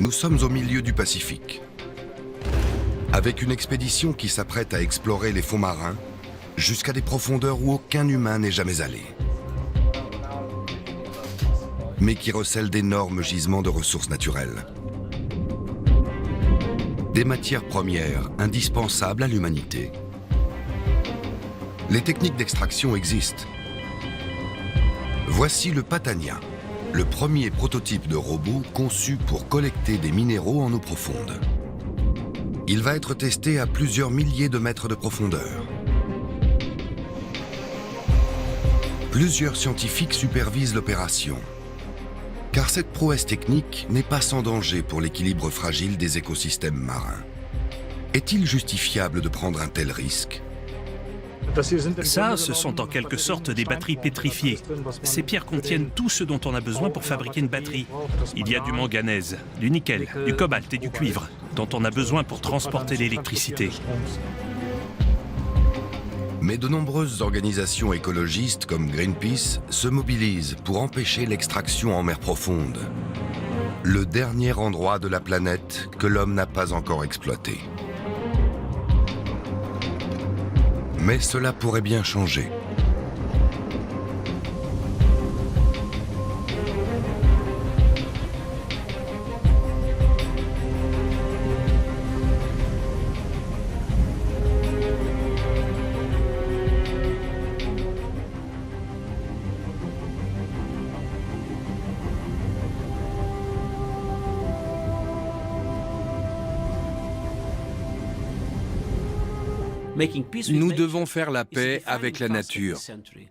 Nous sommes au milieu du Pacifique, avec une expédition qui s'apprête à explorer les fonds marins jusqu'à des profondeurs où aucun humain n'est jamais allé, mais qui recèlent d'énormes gisements de ressources naturelles. Des matières premières indispensables à l'humanité. Les techniques d'extraction existent. Voici le Patania, le premier prototype de robot conçu pour collecter des minéraux en eau profonde. Il va être testé à plusieurs milliers de mètres de profondeur. Plusieurs scientifiques supervisent l'opération, car cette prouesse technique n'est pas sans danger pour l'équilibre fragile des écosystèmes marins. Est-il justifiable de prendre un tel risque ? Ça, ce sont en quelque sorte des batteries pétrifiées. Ces pierres contiennent tout ce dont on a besoin pour fabriquer une batterie. Il y a du manganèse, du nickel, du cobalt et du cuivre, dont on a besoin pour transporter l'électricité. Mais de nombreuses organisations écologistes comme Greenpeace se mobilisent pour empêcher l'extraction en mer profonde, le dernier endroit de la planète que l'homme n'a pas encore exploité. Mais cela pourrait bien changer. Nous devons faire la paix avec la nature,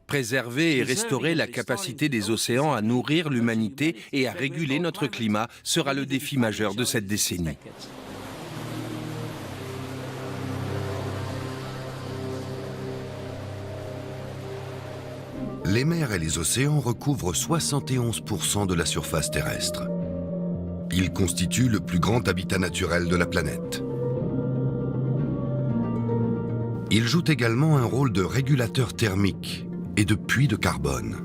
préserver et restaurer la capacité des océans à nourrir l'humanité et à réguler notre climat sera le défi majeur de cette décennie. Les mers et les océans recouvrent 71% de la surface terrestre. Ils constituent le plus grand habitat naturel de la planète. Ils jouent également un rôle de régulateur thermique et de puits de carbone.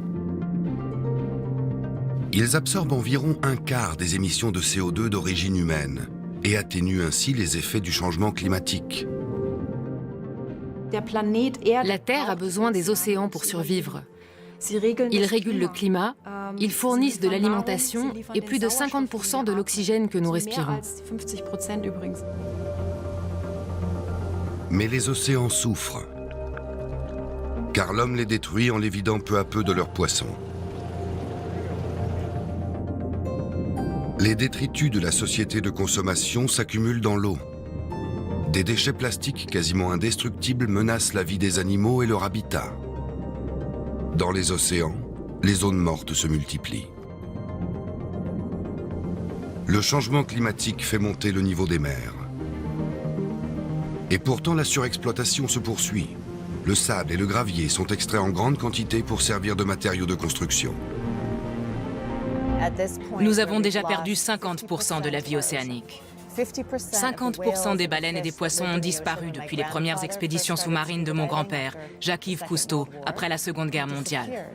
Ils absorbent environ un quart des émissions de CO2 d'origine humaine et atténuent ainsi les effets du changement climatique. La Terre a besoin des océans pour survivre. Ils régulent le climat, ils fournissent de l'alimentation et plus de 50% de l'oxygène que nous respirons. Mais les océans souffrent, car l'homme les détruit en les vidant peu à peu de leurs poissons. Les détritus de la société de consommation s'accumulent dans l'eau. Des déchets plastiques quasiment indestructibles menacent la vie des animaux et leur habitat. Dans les océans, les zones mortes se multiplient. Le changement climatique fait monter le niveau des mers. Et pourtant, la surexploitation se poursuit. Le sable et le gravier sont extraits en grande quantité pour servir de matériaux de construction. Nous avons déjà perdu 50% de la vie océanique. 50% des baleines et des poissons ont disparu depuis les premières expéditions sous-marines de mon grand-père, Jacques-Yves Cousteau, après la Seconde Guerre mondiale.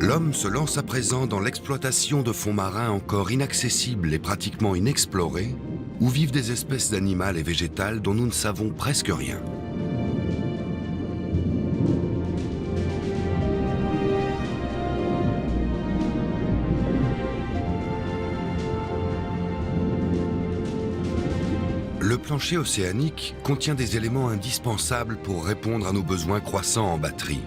L'homme se lance à présent dans l'exploitation de fonds marins encore inaccessibles et pratiquement inexplorés, où vivent des espèces animales et végétales dont nous ne savons presque rien. Le plancher océanique contient des éléments indispensables pour répondre à nos besoins croissants en batterie.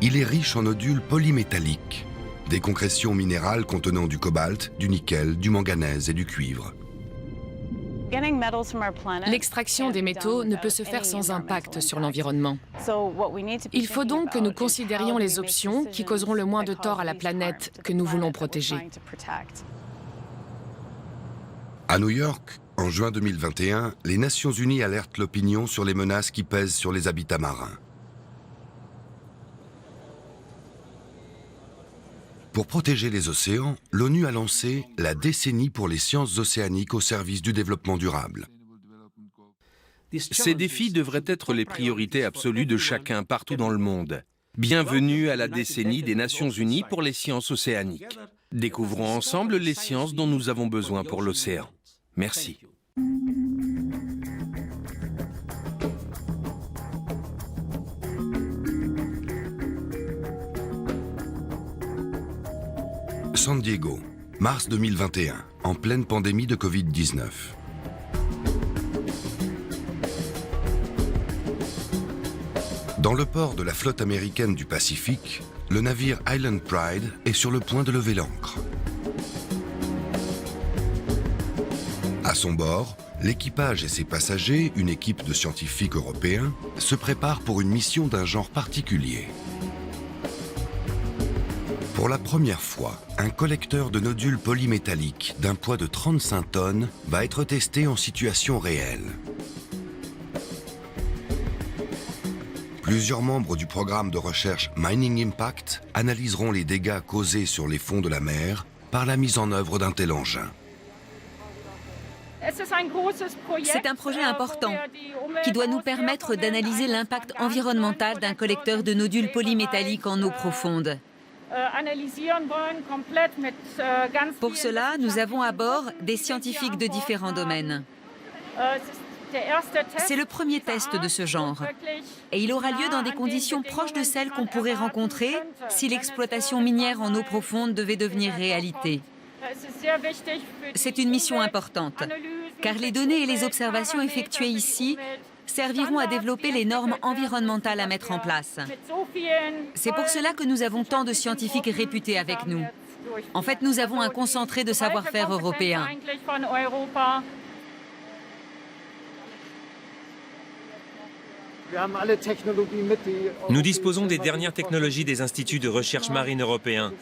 Il est riche en nodules polymétalliques, des concrétions minérales contenant du cobalt, du nickel, du manganèse et du cuivre. L'extraction des métaux ne peut se faire sans impact sur l'environnement. Il faut donc que nous considérions les options qui causeront le moins de tort à la planète que nous voulons protéger. À New York, en juin 2021, les Nations Unies alertent l'opinion sur les menaces qui pèsent sur les habitats marins. Pour protéger les océans, l'ONU a lancé la décennie pour les sciences océaniques au service du développement durable. Ces défis devraient être les priorités absolues de chacun partout dans le monde. Bienvenue à la décennie des Nations Unies pour les sciences océaniques. Découvrons ensemble les sciences dont nous avons besoin pour l'océan. Merci. San Diego, mars 2021, en pleine pandémie de Covid-19. Dans le port de la flotte américaine du Pacifique, le navire Island Pride est sur le point de lever l'ancre. À son bord, l'équipage et ses passagers, une équipe de scientifiques européens, se préparent pour une mission d'un genre particulier. Pour la première fois, un collecteur de nodules polymétalliques d'un poids de 35 tonnes va être testé en situation réelle. Plusieurs membres du programme de recherche Mining Impact analyseront les dégâts causés sur les fonds de la mer par la mise en œuvre d'un tel engin. C'est un projet important qui doit nous permettre d'analyser l'impact environnemental d'un collecteur de nodules polymétalliques en eau profonde. Pour cela, nous avons à bord des scientifiques de différents domaines. C'est le premier test de ce genre et il aura lieu dans des conditions proches de celles qu'on pourrait rencontrer si l'exploitation minière en eau profonde devait devenir réalité. C'est une mission importante car les données et les observations effectuées ici serviront à développer les normes environnementales à mettre en place. C'est pour cela que nous avons tant de scientifiques réputés avec nous. En fait, nous avons un concentré de savoir-faire européen. Nous disposons des dernières technologies des instituts de recherche marine européens.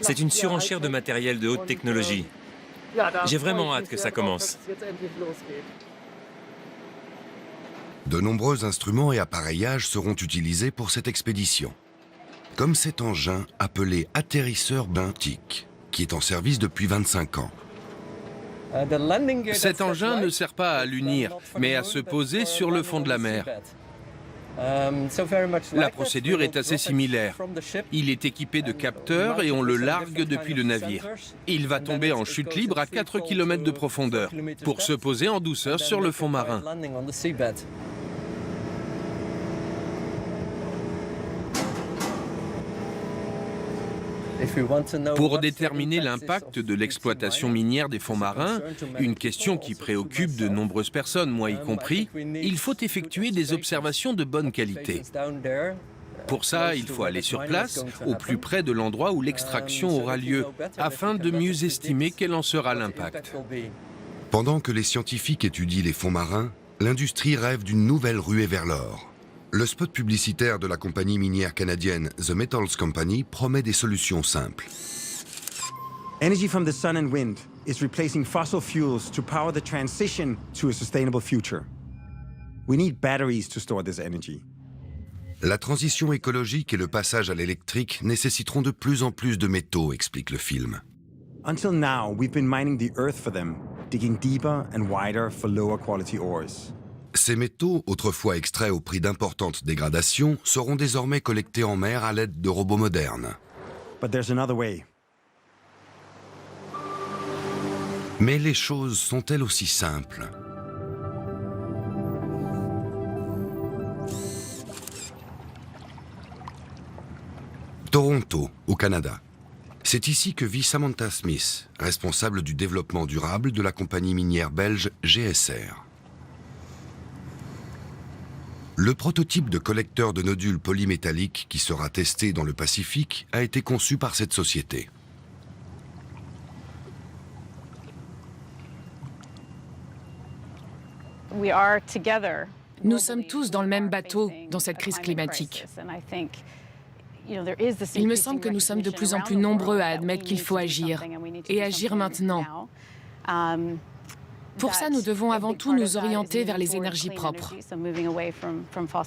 C'est une surenchère de matériel de haute technologie. J'ai vraiment hâte que ça commence. De nombreux instruments et appareillages seront utilisés pour cette expédition. Comme cet engin appelé atterrisseur benthique, qui est en service depuis 25 ans. Cet engin ne sert pas à l'unir, mais à se poser sur le fond de la mer. La procédure est assez similaire. Il est équipé de capteurs et on le largue depuis le navire. Il va tomber en chute libre à 4 km de profondeur pour se poser en douceur sur le fond marin. Pour déterminer l'impact de l'exploitation minière des fonds marins, une question qui préoccupe de nombreuses personnes, moi y compris, il faut effectuer des observations de bonne qualité. Pour ça, il faut aller sur place, au plus près de l'endroit où l'extraction aura lieu, afin de mieux estimer quel en sera l'impact. Pendant que les scientifiques étudient les fonds marins, l'industrie rêve d'une nouvelle ruée vers l'or. Le spot publicitaire de la compagnie minière canadienne The Metals Company promet des solutions simples. Energy from the sun and wind is replacing fossil fuels to power the transition to a sustainable future. We need batteries to store this energy. La transition écologique et le passage à l'électrique nécessiteront de plus en plus de métaux, explique le film. Until now, we've been mining the earth for them, digging deeper and wider for lower quality ores. Ces métaux, autrefois extraits au prix d'importantes dégradations, seront désormais collectés en mer à l'aide de robots modernes. But there's another way. Mais les choses sont-elles aussi simples ? Toronto, au Canada. C'est ici que vit Samantha Smith, responsable du développement durable de la compagnie minière belge GSR. Le prototype de collecteur de nodules polymétalliques qui sera testé dans le Pacifique a été conçu par cette société. Nous sommes tous dans le même bateau dans cette crise climatique. Il me semble que nous sommes de plus en plus nombreux à admettre qu'il faut agir, et agir maintenant. Pour ça, nous devons avant tout nous orienter vers les énergies propres.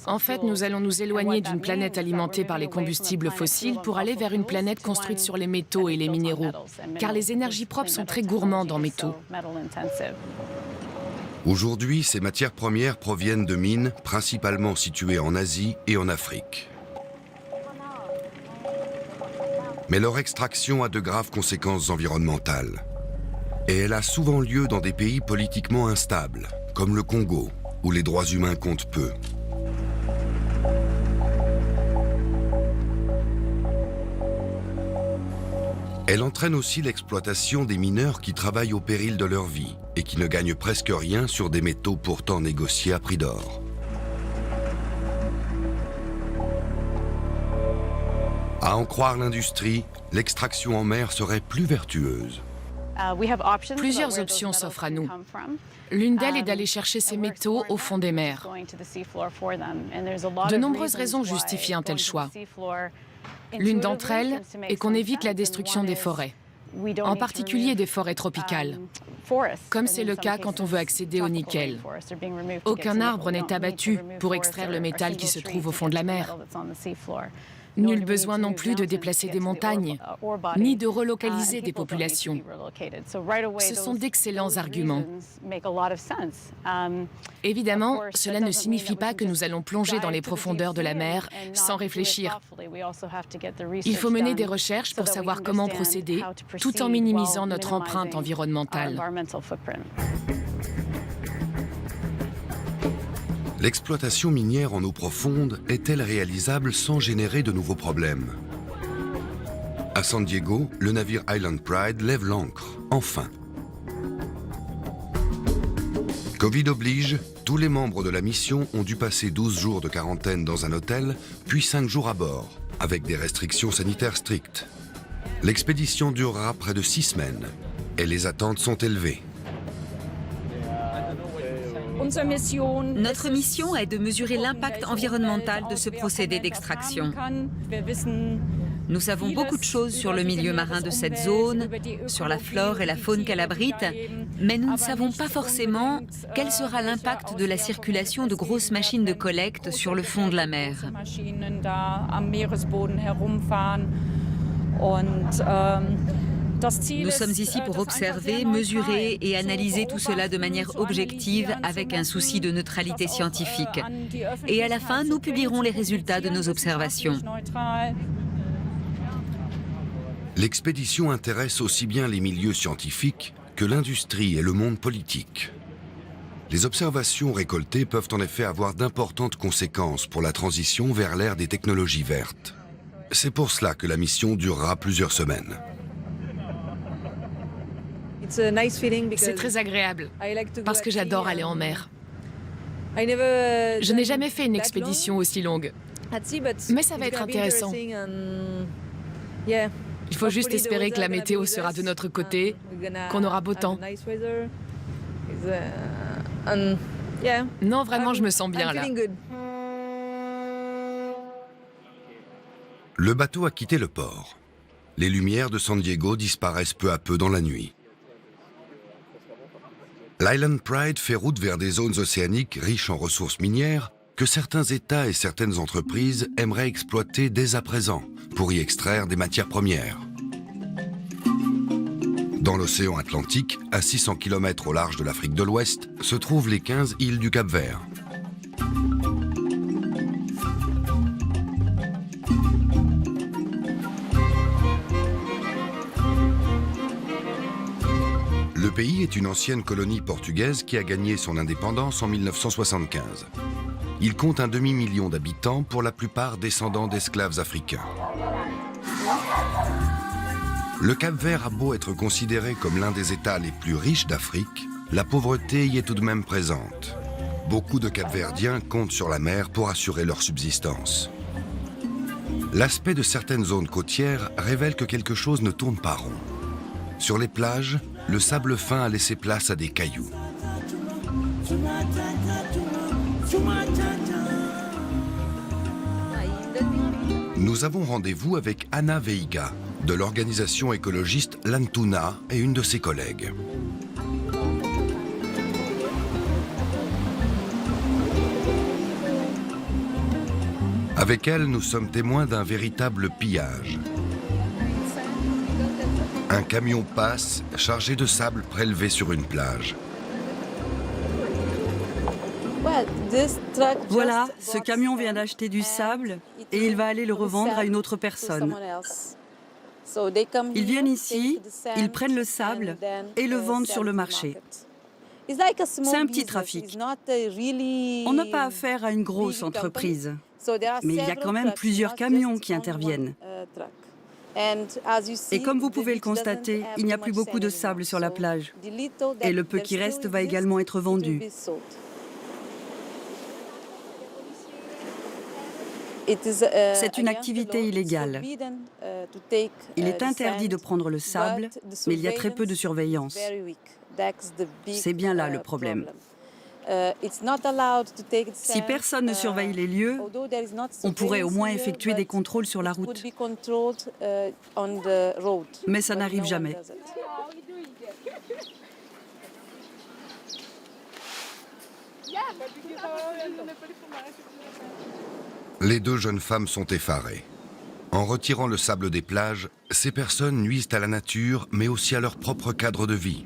En fait, nous allons nous éloigner d'une planète alimentée par les combustibles fossiles pour aller vers une planète construite sur les métaux et les minéraux, car les énergies propres sont très gourmandes en métaux. Aujourd'hui, ces matières premières proviennent de mines principalement situées en Asie et en Afrique. Mais leur extraction a de graves conséquences environnementales. Et elle a souvent lieu dans des pays politiquement instables, comme le Congo, où les droits humains comptent peu. Elle entraîne aussi l'exploitation des mineurs qui travaillent au péril de leur vie et qui ne gagnent presque rien sur des métaux pourtant négociés à prix d'or. À en croire l'industrie, l'extraction en mer serait plus vertueuse. Plusieurs options s'offrent à nous. L'une d'elles est d'aller chercher ces métaux au fond des mers. De nombreuses raisons justifient un tel choix. L'une d'entre elles est qu'on évite la destruction des forêts, en particulier des forêts tropicales, comme c'est le cas quand on veut accéder au nickel. Aucun arbre n'est abattu pour extraire le métal qui se trouve au fond de la mer. Nul besoin non plus de déplacer des montagnes, ni de relocaliser des populations. Ce sont d'excellents arguments. Évidemment, cela ne signifie pas que nous allons plonger dans les profondeurs de la mer sans réfléchir. Il faut mener des recherches pour savoir comment procéder, tout en minimisant notre empreinte environnementale. L'exploitation minière en eau profonde est-elle réalisable sans générer de nouveaux problèmes? À San Diego, le navire Island Pride lève l'ancre, enfin. Covid oblige, tous les membres de la mission ont dû passer 12 jours de quarantaine dans un hôtel, puis 5 jours à bord, avec des restrictions sanitaires strictes. L'expédition durera près de 6 semaines, et les attentes sont élevées. Notre mission est de mesurer l'impact environnemental de ce procédé d'extraction. Nous savons beaucoup de choses sur le milieu marin de cette zone, sur la flore et la faune qu'elle abrite, mais nous ne savons pas forcément quel sera l'impact de la circulation de grosses machines de collecte sur le fond de la mer. Nous sommes ici pour observer, mesurer et analyser tout cela de manière objective avec un souci de neutralité scientifique. Et à la fin, nous publierons les résultats de nos observations. L'expédition intéresse aussi bien les milieux scientifiques que l'industrie et le monde politique. Les observations récoltées peuvent en effet avoir d'importantes conséquences pour la transition vers l'ère des technologies vertes. C'est pour cela que la mission durera plusieurs semaines. C'est très agréable, parce que j'adore aller en mer. Je n'ai jamais fait une expédition aussi longue, mais ça va être intéressant. Il faut juste espérer que la météo sera de notre côté, qu'on aura beau temps. Non, vraiment, je me sens bien là. Le bateau a quitté le port. Les lumières de San Diego disparaissent peu à peu dans la nuit. L'Island Pride fait route vers des zones océaniques riches en ressources minières que certains États et certaines entreprises aimeraient exploiter dès à présent pour y extraire des matières premières. Dans l'océan Atlantique, à 600 km au large de l'Afrique de l'Ouest, se trouvent les 15 îles du Cap-Vert. Le pays est une ancienne colonie portugaise qui a gagné son indépendance en 1975. Il compte un demi-million d'habitants, pour la plupart descendants d'esclaves africains. Le Cap-Vert a beau être considéré comme l'un des États les plus riches d'Afrique, la pauvreté y est tout de même présente. Beaucoup de Cap-Verdiens comptent sur la mer pour assurer leur subsistance. L'aspect de certaines zones côtières révèle que quelque chose ne tourne pas rond. Sur les plages, le sable fin a laissé place à des cailloux. Nous avons rendez-vous avec Ana Veiga, de l'organisation écologiste Lantuna et une de ses collègues. Avec elle, nous sommes témoins d'un véritable pillage. Un camion passe, chargé de sable prélevé sur une plage. Voilà, ce camion vient d'acheter du sable et il va aller le revendre à une autre personne. Ils viennent ici, ils prennent le sable et le vendent sur le marché. C'est un petit trafic. On n'a pas affaire à une grosse entreprise, mais il y a quand même plusieurs camions qui interviennent. Et comme vous pouvez le constater, il n'y a plus beaucoup de sable sur la plage. Et le peu qui reste va également être vendu. C'est une activité illégale. Il est interdit de prendre le sable, mais il y a très peu de surveillance. C'est bien là le problème. Si personne ne surveille les lieux, on pourrait au moins effectuer des contrôles sur la route. Mais ça n'arrive jamais. Les deux jeunes femmes sont effarées. En retirant le sable des plages, ces personnes nuisent à la nature, mais aussi à leur propre cadre de vie.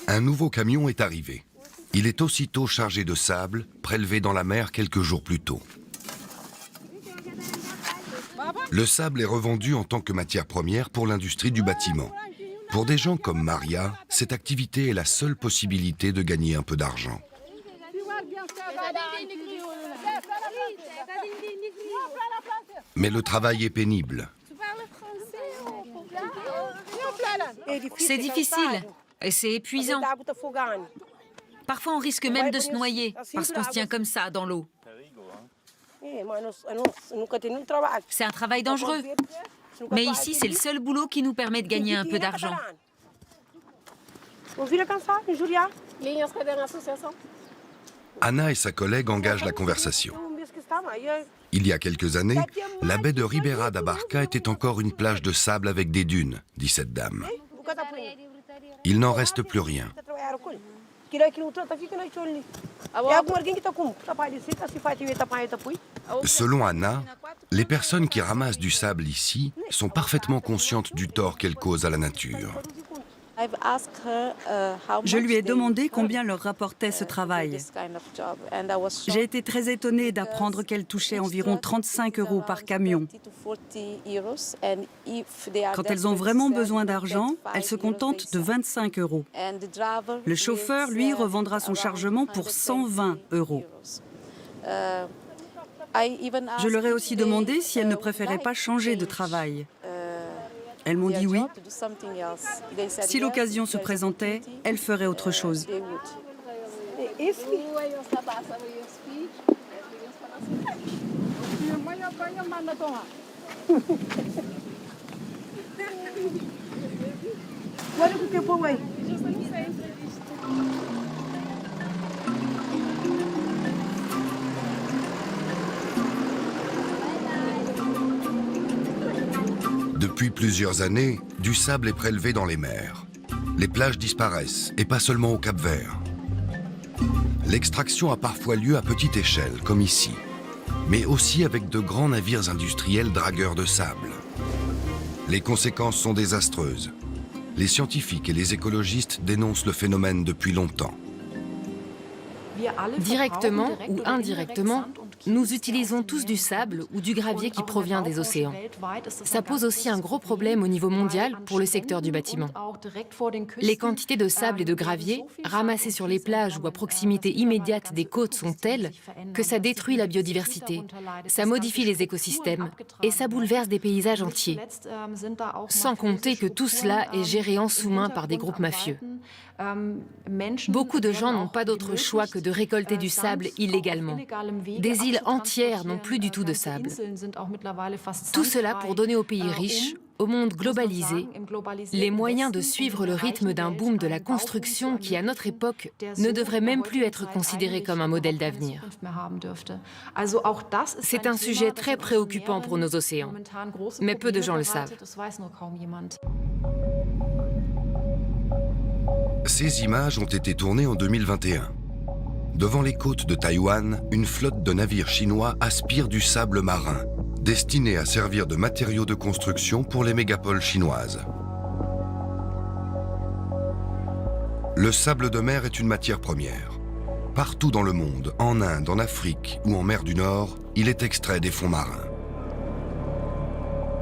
Un nouveau camion est arrivé. Il est aussitôt chargé de sable, prélevé dans la mer quelques jours plus tôt. Le sable est revendu en tant que matière première pour l'industrie du bâtiment. Pour des gens comme Maria, cette activité est la seule possibilité de gagner un peu d'argent. Mais le travail est pénible. C'est difficile et c'est épuisant. Parfois, on risque même de se noyer parce qu'on se tient comme ça dans l'eau. C'est un travail dangereux. Mais ici, c'est le seul boulot qui nous permet de gagner un peu d'argent. Anna et sa collègue engagent la conversation. Il y a quelques années, la baie de Ribeira da Barca était encore une plage de sable avec des dunes, dit cette dame. Il n'en reste plus rien. Selon Anna, les personnes qui ramassent du sable ici sont parfaitement conscientes du tort qu'elles causent à la nature. Je lui ai demandé combien leur rapportait ce travail. J'ai été très étonnée d'apprendre qu'elle touchait environ 35 € par camion. Quand elles ont vraiment besoin d'argent, elles se contentent de 25 €. Le chauffeur, lui, revendra son chargement pour 120 €. Je leur ai aussi demandé si elles ne préféraient pas changer de travail. Elles m'ont dit oui. Si l'occasion se présentait, elles feraient autre chose. Depuis plusieurs années, du sable est prélevé dans les mers. Les plages disparaissent, et pas seulement au Cap-Vert. L'extraction a parfois lieu à petite échelle, comme ici, mais aussi avec de grands navires industriels dragueurs de sable. Les conséquences sont désastreuses. Les scientifiques et les écologistes dénoncent le phénomène depuis longtemps. Directement ou indirectement, nous utilisons tous du sable ou du gravier qui provient des océans. Ça pose aussi un gros problème au niveau mondial pour le secteur du bâtiment. Les quantités de sable et de gravier ramassées sur les plages ou à proximité immédiate des côtes sont telles que ça détruit la biodiversité, ça modifie les écosystèmes et ça bouleverse des paysages entiers. Sans compter que tout cela est géré en sous-main par des groupes mafieux. Beaucoup de gens n'ont pas d'autre choix que de récolter du sable illégalement. Des îles entières n'ont plus du tout de sable. Tout cela pour donner aux pays riches, au monde globalisé, les moyens de suivre le rythme d'un boom de la construction qui, à notre époque, ne devrait même plus être considéré comme un modèle d'avenir. C'est un sujet très préoccupant pour nos océans, mais peu de gens le savent. Ces images ont été tournées en 2021. Devant les côtes de Taïwan, une flotte de navires chinois aspire du sable marin, destiné à servir de matériaux de construction pour les mégapoles chinoises. Le sable de mer est une matière première. Partout dans le monde, en Inde, en Afrique ou en mer du Nord, il est extrait des fonds marins.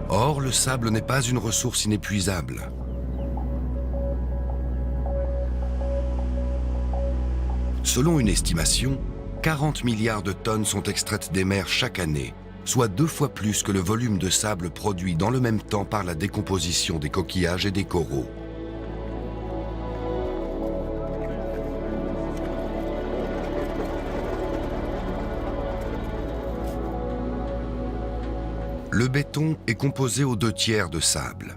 Or, le sable n'est pas une ressource inépuisable. Selon une estimation, 40 milliards de tonnes sont extraites des mers chaque année, soit 2 fois plus que le volume de sable produit dans le même temps par la décomposition des coquillages et des coraux. Le béton est composé aux 2 tiers de sable.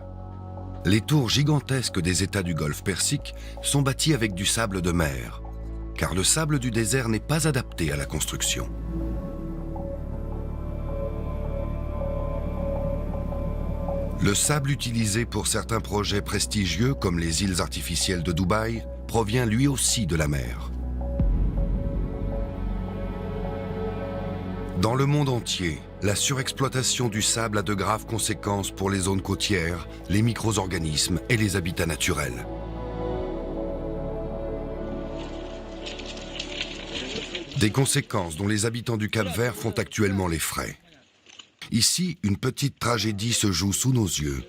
Les tours gigantesques des États du Golfe Persique sont bâties avec du sable de mer, car le sable du désert n'est pas adapté à la construction. Le sable utilisé pour certains projets prestigieux, comme les îles artificielles de Dubaï, provient lui aussi de la mer. Dans le monde entier, la surexploitation du sable a de graves conséquences pour les zones côtières, les micro-organismes et les habitats naturels. Des conséquences dont les habitants du Cap-Vert font actuellement les frais. Ici, une petite tragédie se joue sous nos yeux.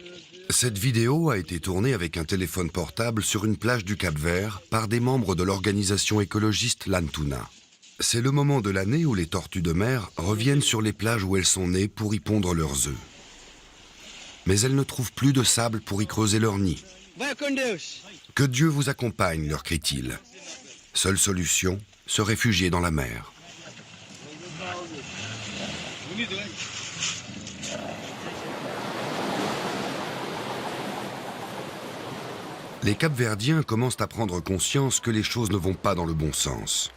Cette vidéo a été tournée avec un téléphone portable sur une plage du Cap-Vert par des membres de l'organisation écologiste Lantuna. C'est le moment de l'année où les tortues de mer reviennent sur les plages où elles sont nées pour y pondre leurs œufs. Mais elles ne trouvent plus de sable pour y creuser leur nid. « Que Dieu vous accompagne », leur crie-t-il. Seule solution, se réfugier dans la mer. Les Capverdiens commencent à prendre conscience que les choses ne vont pas dans le bon sens.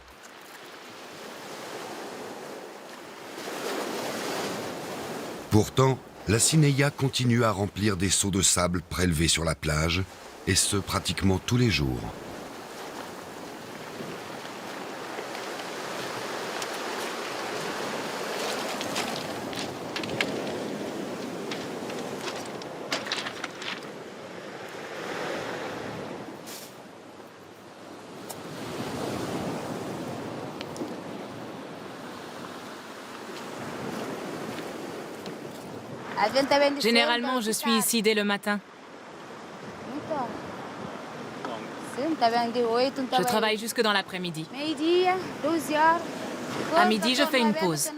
Pourtant, la Cineia continue à remplir des seaux de sable prélevés sur la plage, et ce pratiquement tous les jours. Généralement, je suis ici dès le matin. Je travaille jusque dans l'après-midi. À midi, je fais une pause.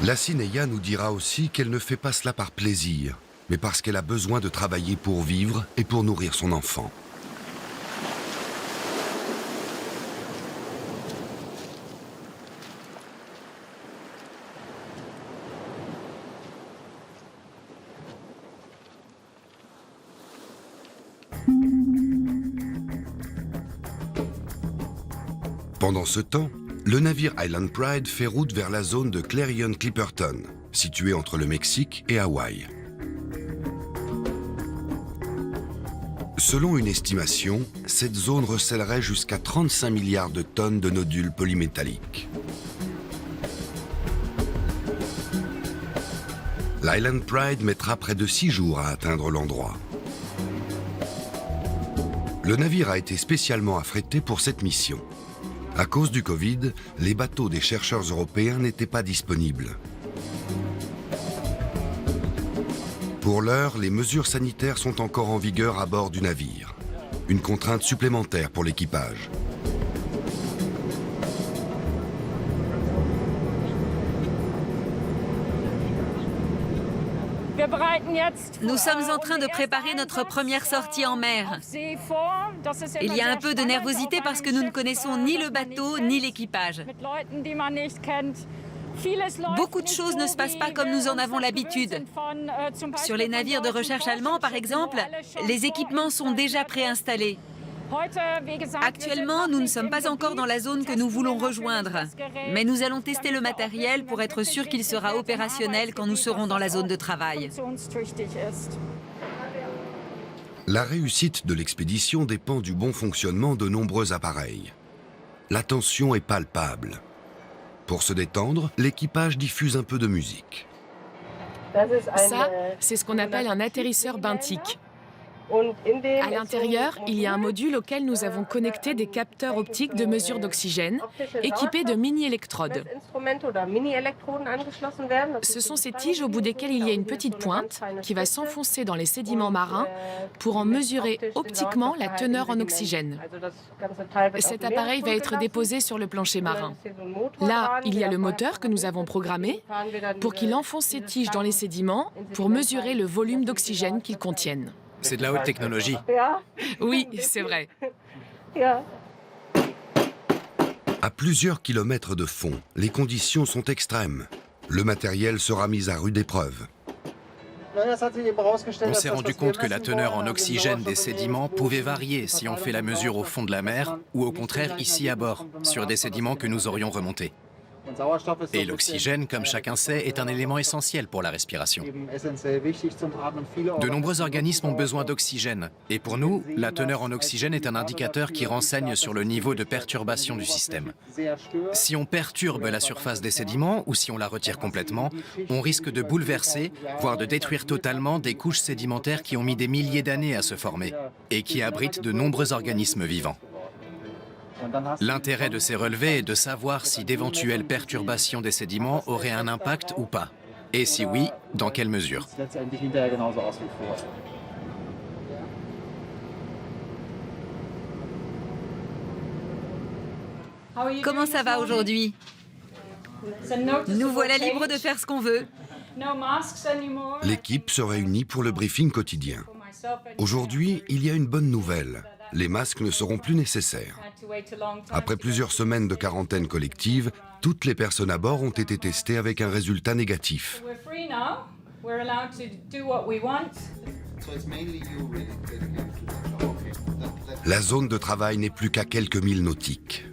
La Cineia nous dira aussi qu'elle ne fait pas cela par plaisir, mais parce qu'elle a besoin de travailler pour vivre et pour nourrir son enfant. Pendant ce temps, le navire Island Pride fait route vers la zone de Clarion-Clipperton, située entre le Mexique et Hawaï. Selon une estimation, cette zone recèlerait jusqu'à 35 milliards de tonnes de nodules polymétalliques. L'Island Pride mettra près de 6 jours à atteindre l'endroit. Le navire a été spécialement affrété pour cette mission. À cause du Covid, les bateaux des chercheurs européens n'étaient pas disponibles. Pour l'heure, les mesures sanitaires sont encore en vigueur à bord du navire. Une contrainte supplémentaire pour l'équipage. Nous sommes en train de préparer notre première sortie en mer. Il y a un peu de nervosité parce que nous ne connaissons ni le bateau ni l'équipage. Beaucoup de choses ne se passent pas comme nous en avons l'habitude. Sur les navires de recherche allemands, par exemple, les équipements sont déjà préinstallés. Actuellement, nous ne sommes pas encore dans la zone que nous voulons rejoindre, mais nous allons tester le matériel pour être sûr qu'il sera opérationnel quand nous serons dans la zone de travail. La réussite de l'expédition dépend du bon fonctionnement de nombreux appareils. La tension est palpable. Pour se détendre, l'équipage diffuse un peu de musique. Ça, c'est ce qu'on appelle un atterrisseur benthique. À l'intérieur, il y a un module auquel nous avons connecté des capteurs optiques de mesure d'oxygène, équipés de mini-électrodes. Ce sont ces tiges au bout desquelles il y a une petite pointe qui va s'enfoncer dans les sédiments marins pour en mesurer optiquement la teneur en oxygène. Cet appareil va être déposé sur le plancher marin. Là, il y a le moteur que nous avons programmé pour qu'il enfonce ces tiges dans les sédiments pour mesurer le volume d'oxygène qu'ils contiennent. C'est de la haute technologie. Oui, c'est vrai. À plusieurs kilomètres de fond, les conditions sont extrêmes. Le matériel sera mis à rude épreuve. On s'est rendu compte que la teneur en oxygène des sédiments pouvait varier si on fait la mesure au fond de la mer ou au contraire ici à bord, sur des sédiments que nous aurions remontés. Et l'oxygène, comme chacun sait, est un élément essentiel pour la respiration. De nombreux organismes ont besoin d'oxygène. Et pour nous, la teneur en oxygène est un indicateur qui renseigne sur le niveau de perturbation du système. Si on perturbe la surface des sédiments ou si on la retire complètement, on risque de bouleverser, voire de détruire totalement des couches sédimentaires qui ont mis des milliers d'années à se former et qui abritent de nombreux organismes vivants. L'intérêt de ces relevés est de savoir si d'éventuelles perturbations des sédiments auraient un impact ou pas. Et si oui, dans quelle mesure. Comment ça va aujourd'hui? Nous voilà libres de faire ce qu'on veut. L'équipe se réunit pour le briefing quotidien. Aujourd'hui, il y a une bonne nouvelle. Les masques ne seront plus nécessaires. Après plusieurs semaines de quarantaine collective, toutes les personnes à bord ont été testées avec un résultat négatif. La zone de travail n'est plus qu'à quelques milles nautiques.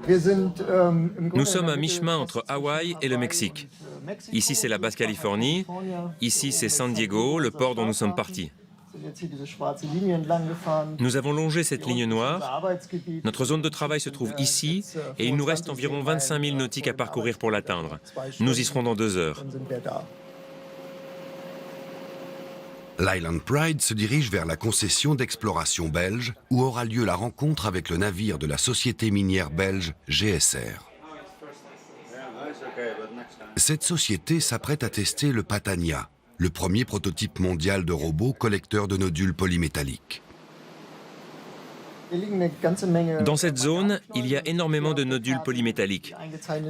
Nous sommes à mi-chemin entre Hawaï et le Mexique. Ici, c'est la Basse-Californie. Ici, c'est San Diego, le port dont nous sommes partis. Nous avons longé cette ligne noire. Notre zone de travail se trouve ici et il nous reste environ 25 milles nautiques à parcourir pour l'atteindre. Nous y serons dans 2 heures. L'Island Pride se dirige vers la concession d'exploration belge où aura lieu la rencontre avec le navire de la société minière belge GSR. Cette société s'apprête à tester le Patania, le premier prototype mondial de robot collecteur de nodules polymétalliques. Dans cette zone, il y a énormément de nodules polymétalliques.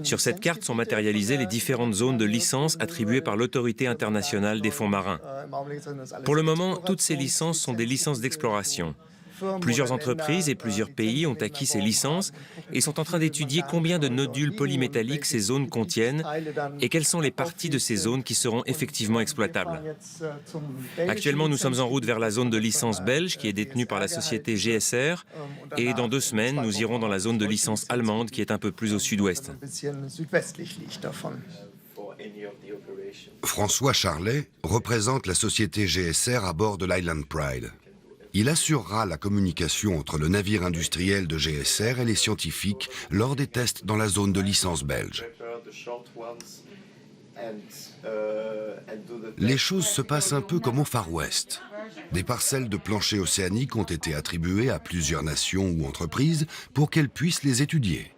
Sur cette carte sont matérialisées les différentes zones de licences attribuées par l'Autorité internationale des fonds marins. Pour le moment, toutes ces licences sont des licences d'exploration. Plusieurs entreprises et plusieurs pays ont acquis ces licences et sont en train d'étudier combien de nodules polymétalliques ces zones contiennent et quelles sont les parties de ces zones qui seront effectivement exploitables. Actuellement, nous sommes en route vers la zone de licence belge qui est détenue par la société GSR et dans 2 semaines, nous irons dans la zone de licence allemande qui est un peu plus au sud-ouest. François Charlet représente la société GSR à bord de l'Island Pride. Il assurera la communication entre le navire industriel de GSR et les scientifiques lors des tests dans la zone de licence belge. Les choses se passent un peu comme au Far West. Des parcelles de plancher océanique ont été attribuées à plusieurs nations ou entreprises pour qu'elles puissent les étudier.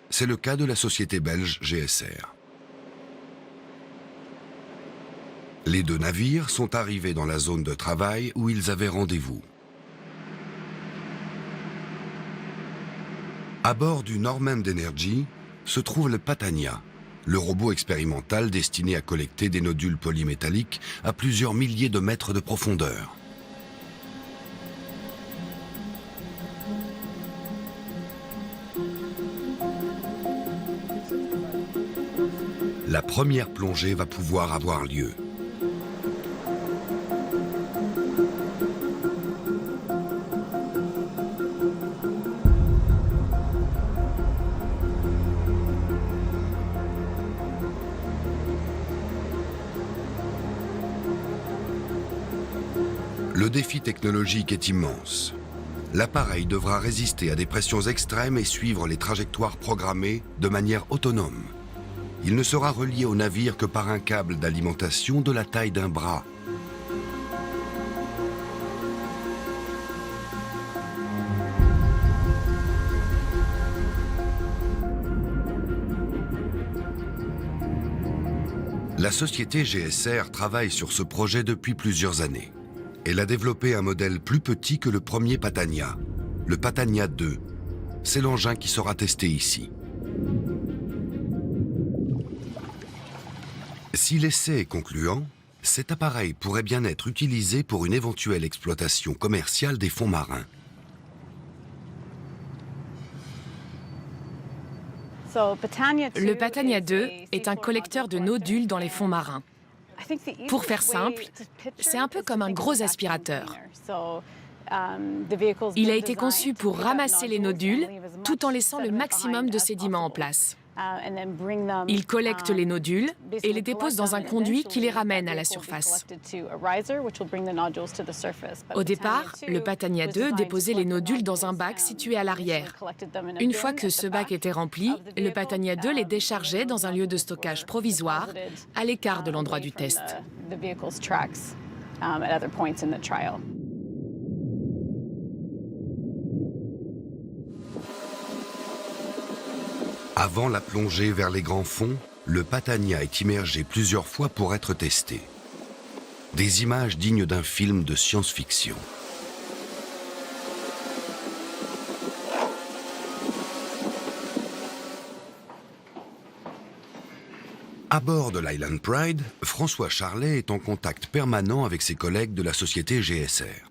C'est le cas de la société belge GSR. Les 2 navires sont arrivés dans la zone de travail où ils avaient rendez-vous. À bord du Normand Energy se trouve le Patania, le robot expérimental destiné à collecter des nodules polymétalliques à plusieurs milliers de mètres de profondeur. La première plongée va pouvoir avoir lieu. Le défi technologique est immense. l'appareil devra résister à des pressions extrêmes et suivre les trajectoires programmées de manière autonome. Il ne sera relié au navire que par un câble d'alimentation de la taille d'un bras. La société GSR travaille sur ce projet depuis plusieurs années. Elle a développé un modèle plus petit que le premier Patania, le Patania 2. C'est l'engin qui sera testé ici. Si l'essai est concluant, cet appareil pourrait bien être utilisé pour une éventuelle exploitation commerciale des fonds marins. Le Patania 2 est un collecteur de nodules dans les fonds marins. Pour faire simple, c'est un peu comme un gros aspirateur. Il a été conçu pour ramasser les nodules tout en laissant le maximum de sédiments en place. Il collecte les nodules et les dépose dans un conduit qui les ramène à la surface. Au départ, le Patania 2 déposait les nodules dans un bac situé à l'arrière. Une fois que ce bac était rempli, le Patania 2 les déchargeait dans un lieu de stockage provisoire à l'écart de l'endroit du test. Avant la plongée vers les grands fonds, le Patania est immergé plusieurs fois pour être testé. Des images dignes d'un film de science-fiction. À bord de l'Island Pride, François Charlet est en contact permanent avec ses collègues de la société GSR.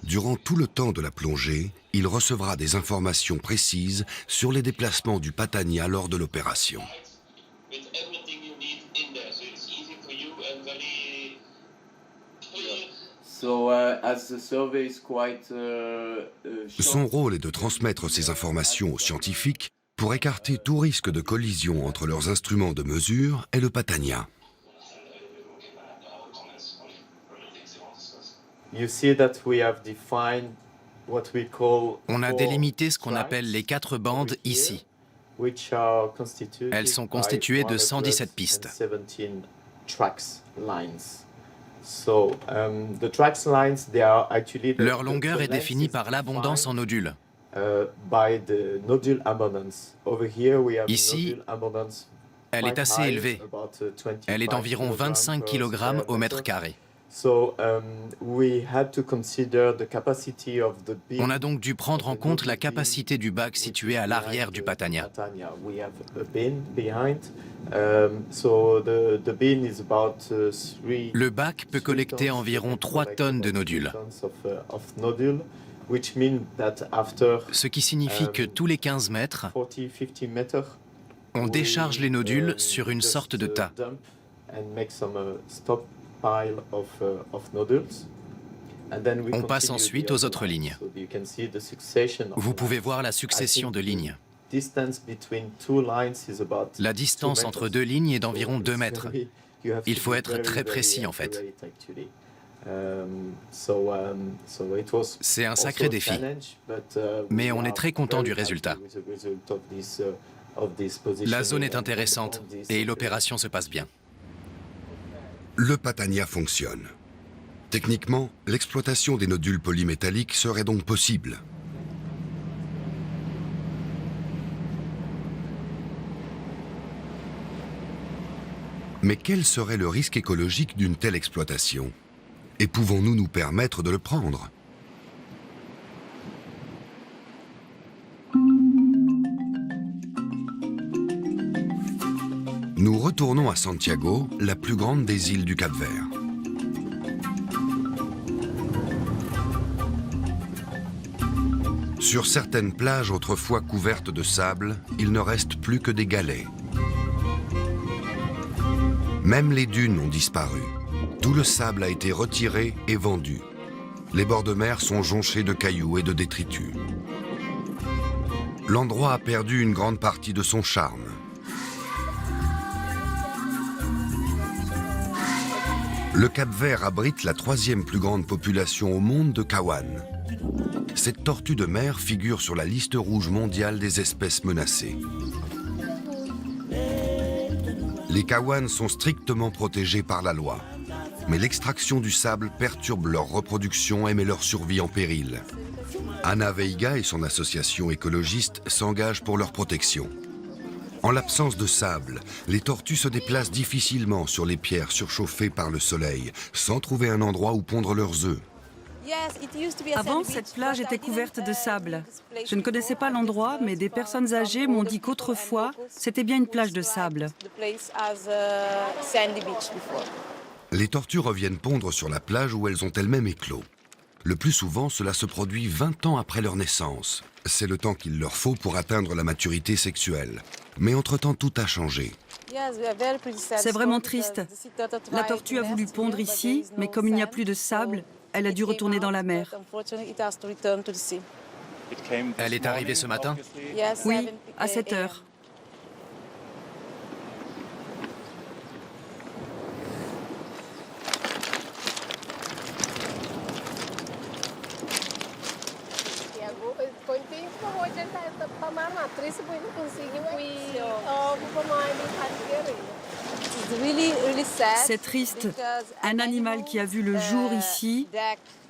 Durant tout le temps de la plongée, il recevra des informations précises sur les déplacements du Patania lors de l'opération. Son rôle est de transmettre ces informations aux scientifiques pour écarter tout risque de collision entre leurs instruments de mesure et le Patania. On a délimité ce qu'on appelle les 4 bandes ici. Elles sont constituées de 117 pistes. Leur longueur est définie par l'abondance en nodules. Ici, elle est assez élevée. Elle est d'environ 25 kg au mètre carré. On a donc dû prendre en compte la capacité du bac situé à l'arrière du Patania. Le bac peut collecter environ 3 tonnes de nodules. Ce qui signifie que tous les 15 mètres, on décharge les nodules sur une sorte de tas. On passe ensuite aux autres lignes. Vous pouvez voir la succession de lignes. La distance entre 2 lignes est d'environ 2 mètres. Il faut être très précis en fait. C'est un sacré défi, mais on est très content du résultat. La zone est intéressante et l'opération se passe bien. Le Patania fonctionne. Techniquement, l'exploitation des nodules polymétalliques serait donc possible. Mais quel serait le risque écologique d'une telle exploitation? Et pouvons-nous nous permettre de le prendre? Nous retournons à Santiago, la plus grande des îles du Cap-Vert. Sur certaines plages autrefois couvertes de sable, il ne reste plus que des galets. Même les dunes ont disparu. Tout le sable a été retiré et vendu. Les bords de mer sont jonchés de cailloux et de détritus. L'endroit a perdu une grande partie de son charme. Le Cap-Vert abrite la 3e plus grande population au monde de Kawan. Cette tortue de mer figure sur la liste rouge mondiale des espèces menacées. Les kawans sont strictement protégés par la loi, mais l'extraction du sable perturbe leur reproduction et met leur survie en péril. Ana Veiga et son association écologiste s'engagent pour leur protection. En l'absence de sable, les tortues se déplacent difficilement sur les pierres surchauffées par le soleil, sans trouver un endroit où pondre leurs œufs. Avant, cette plage était couverte de sable. Je ne connaissais pas l'endroit, mais des personnes âgées m'ont dit qu'autrefois, c'était bien une plage de sable. Les tortues reviennent pondre sur la plage où elles ont elles-mêmes éclos. Le plus souvent, cela se produit 20 ans après leur naissance. C'est le temps qu'il leur faut pour atteindre la maturité sexuelle. Mais entre-temps, tout a changé. C'est vraiment triste. La tortue a voulu pondre ici, mais comme il n'y a plus de sable, elle a dû retourner dans la mer. Elle est arrivée ce matin? Oui, à 7 heures. C'est triste. Un animal qui a vu le jour ici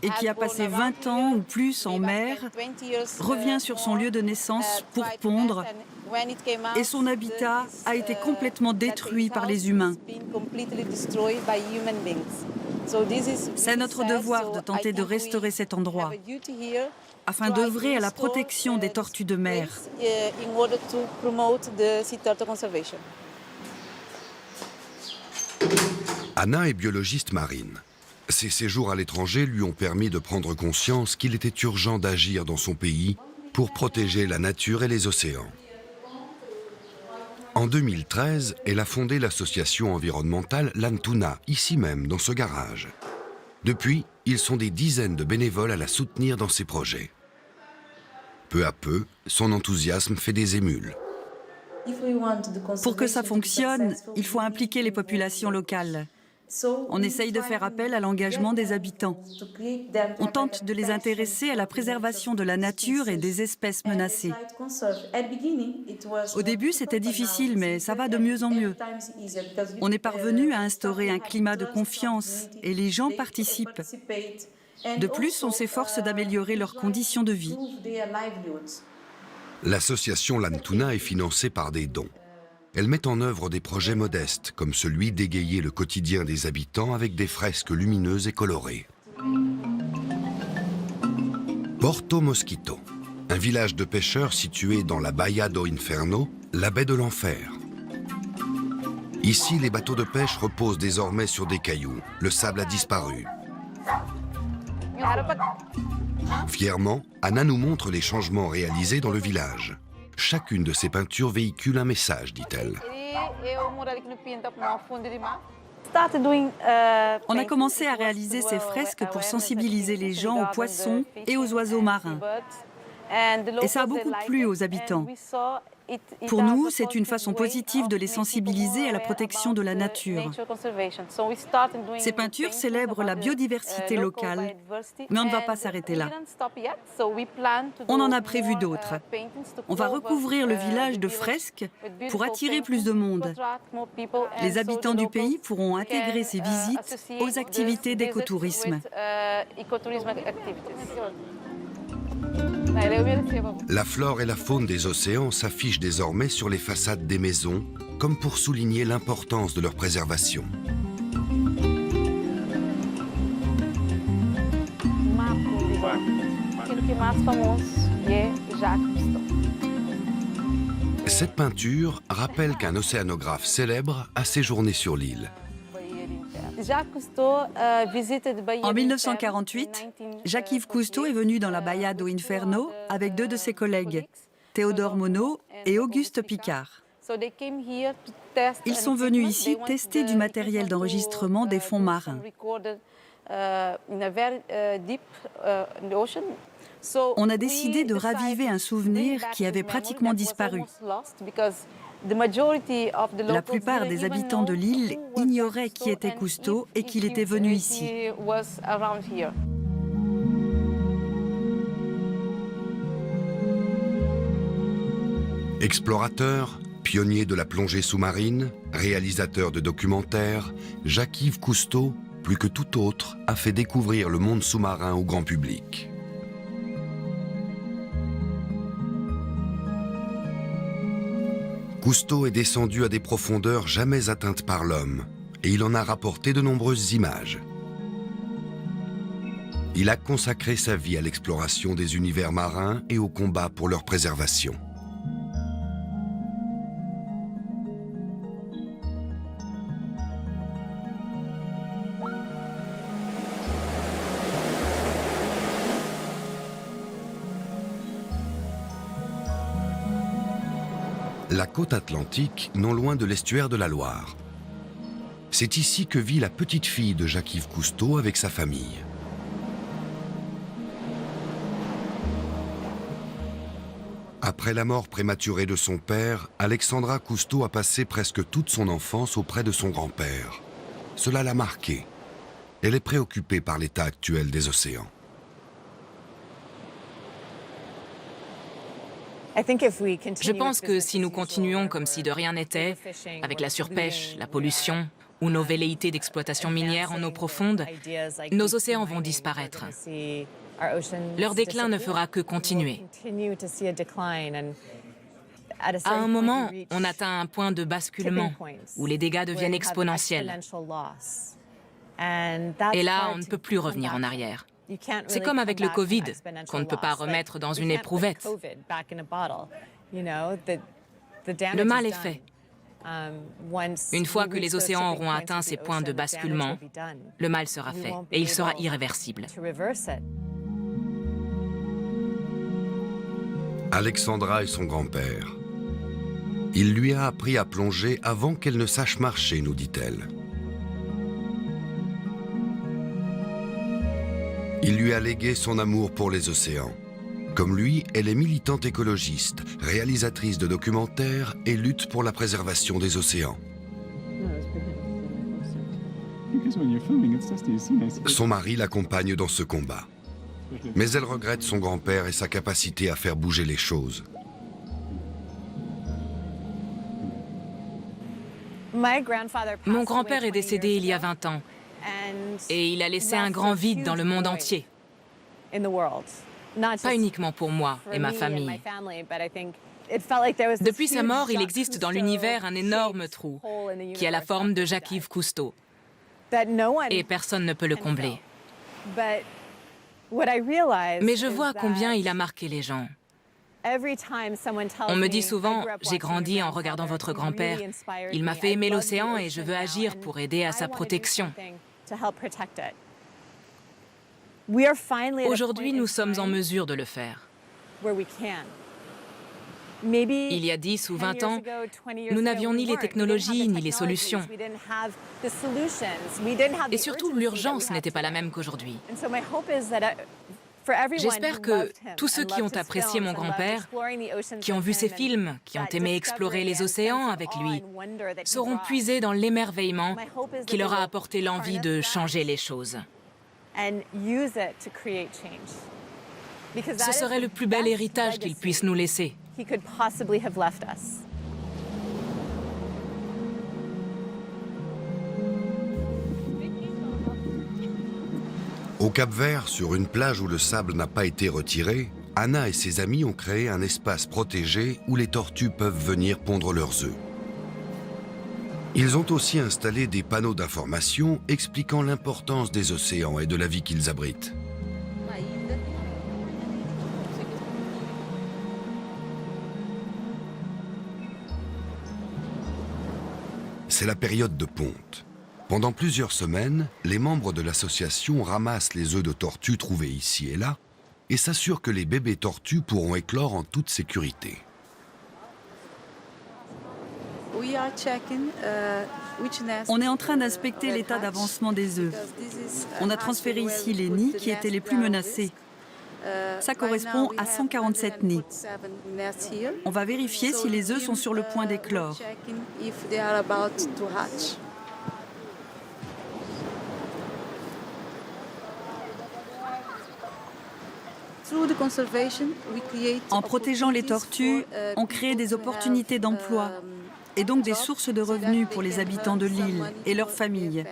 et qui a passé 20 ans ou plus en mer revient sur son lieu de naissance pour pondre et son habitat a été complètement détruit par les humains. C'est notre devoir de tenter de restaurer cet endroit afin d'œuvrer à la protection des tortues de mer. Ana est biologiste marine. Ses séjours à l'étranger lui ont permis de prendre conscience qu'il était urgent d'agir dans son pays pour protéger la nature et les océans. En 2013, elle a fondé l'association environnementale Lantuna, ici même, dans ce garage. Depuis, ils sont des dizaines de bénévoles à la soutenir dans ses projets. Peu à peu, son enthousiasme fait des émules. Pour que ça fonctionne, il faut impliquer les populations locales. On essaye de faire appel à l'engagement des habitants. On tente de les intéresser à la préservation de la nature et des espèces menacées. Au début, c'était difficile, mais ça va de mieux en mieux. On est parvenu à instaurer un climat de confiance et les gens participent. De plus, on s'efforce d'améliorer leurs conditions de vie. L'association Lantuna est financée par des dons. Elle met en œuvre des projets modestes, comme celui d'égayer le quotidien des habitants avec des fresques lumineuses et colorées. Porto Mosquito, un village de pêcheurs situé dans la Baía do Inferno, la baie de l'Enfer. Ici, les bateaux de pêche reposent désormais sur des cailloux. Le sable a disparu. Fièrement, Ana nous montre les changements réalisés dans le village. Chacune de ces peintures véhicule un message, dit-elle. On a commencé à réaliser ces fresques pour sensibiliser les gens aux poissons et aux oiseaux marins. Et ça a beaucoup plu aux habitants. Pour nous, c'est une façon positive de les sensibiliser à la protection de la nature. Ces peintures célèbrent la biodiversité locale, mais on ne va pas s'arrêter là. On en a prévu d'autres. On va recouvrir le village de fresques pour attirer plus de monde. Les habitants du pays pourront intégrer ces visites aux activités d'écotourisme. La flore et la faune des océans s'affichent désormais sur les façades des maisons, comme pour souligner l'importance de leur préservation. Cette peinture rappelle qu'un océanographe célèbre a séjourné sur l'île. En 1948, Jacques-Yves Cousteau est venu dans la Baía do Inferno avec deux de ses collègues, Théodore Monod et Auguste Piccard. Ils sont venus ici tester du matériel d'enregistrement des fonds marins. On a décidé de raviver un souvenir qui avait pratiquement disparu. La plupart des habitants de l'île ignoraient qui était Cousteau et qu'il était venu ici. Explorateur, pionnier de la plongée sous-marine, réalisateur de documentaires, Jacques-Yves Cousteau, plus que tout autre, a fait découvrir le monde sous-marin au grand public. Cousteau est descendu à des profondeurs jamais atteintes par l'homme, et il en a rapporté de nombreuses images. Il a consacré sa vie à l'exploration des univers marins et au combat pour leur préservation. La côte atlantique, non loin de l'estuaire de la Loire. C'est ici que vit la petite fille de Jacques-Yves Cousteau avec sa famille. Après la mort prématurée de son père, Alexandra Cousteau a passé presque toute son enfance auprès de son grand-père. Cela l'a marquée. Elle est préoccupée par l'état actuel des océans. Je pense que si nous continuons comme si de rien n'était, avec la surpêche, la pollution ou nos velléités d'exploitation minière en eau profonde, nos océans vont disparaître. Leur déclin ne fera que continuer. À un moment, on atteint un point de basculement où les dégâts deviennent exponentiels. Et là, on ne peut plus revenir en arrière. C'est comme avec le Covid, qu'on ne peut pas remettre dans une éprouvette. Le mal est fait. Une fois que les océans auront atteint ces points de basculement, le mal sera fait et il sera irréversible. Alexandra est son grand-père. Il lui a appris à plonger avant qu'elle ne sache marcher, nous dit-elle. Il lui a légué son amour pour les océans. Comme lui, elle est militante écologiste, réalisatrice de documentaires et lutte pour la préservation des océans. Son mari l'accompagne dans ce combat. Mais elle regrette son grand-père et sa capacité à faire bouger les choses. Mon grand-père est décédé il y a 20 ans et il a laissé un grand vide dans le monde entier. Pas uniquement pour moi et ma famille. Depuis sa mort, il existe dans l'univers un énorme trou qui a la forme de Jacques-Yves Cousteau. Et personne ne peut le combler. Mais je vois combien il a marqué les gens. On me dit souvent, j'ai grandi en regardant votre grand-père. Il m'a fait aimer l'océan et je veux agir pour aider à sa protection. Aujourd'hui, nous sommes en mesure de le faire. Il y a 10 ou 20 ans, nous n'avions ni les technologies ni les solutions. Et surtout, l'urgence n'était pas la même qu'aujourd'hui. J'espère que tous ceux qui ont apprécié mon grand-père, qui ont vu ses films, qui ont aimé explorer les océans avec lui, sauront puiser dans l'émerveillement qui leur a apporté l'envie de changer les choses. Ce serait le plus bel héritage qu'il puisse nous laisser. Au Cap-Vert, sur une plage où le sable n'a pas été retiré, Anna et ses amis ont créé un espace protégé où les tortues peuvent venir pondre leurs œufs. Ils ont aussi installé des panneaux d'information expliquant l'importance des océans et de la vie qu'ils abritent. C'est la période de ponte. Pendant plusieurs semaines, les membres de l'association ramassent les œufs de tortues trouvés ici et là et s'assurent que les bébés tortues pourront éclore en toute sécurité. On est en train d'inspecter l'état d'avancement des œufs. On a transféré ici les nids qui étaient les plus menacés. Ça correspond à 147 nids. On va vérifier si les œufs sont sur le point d'éclore. En protégeant les tortues, on crée des opportunités d'emploi et donc des sources de revenus pour les habitants de l'île et leurs familles.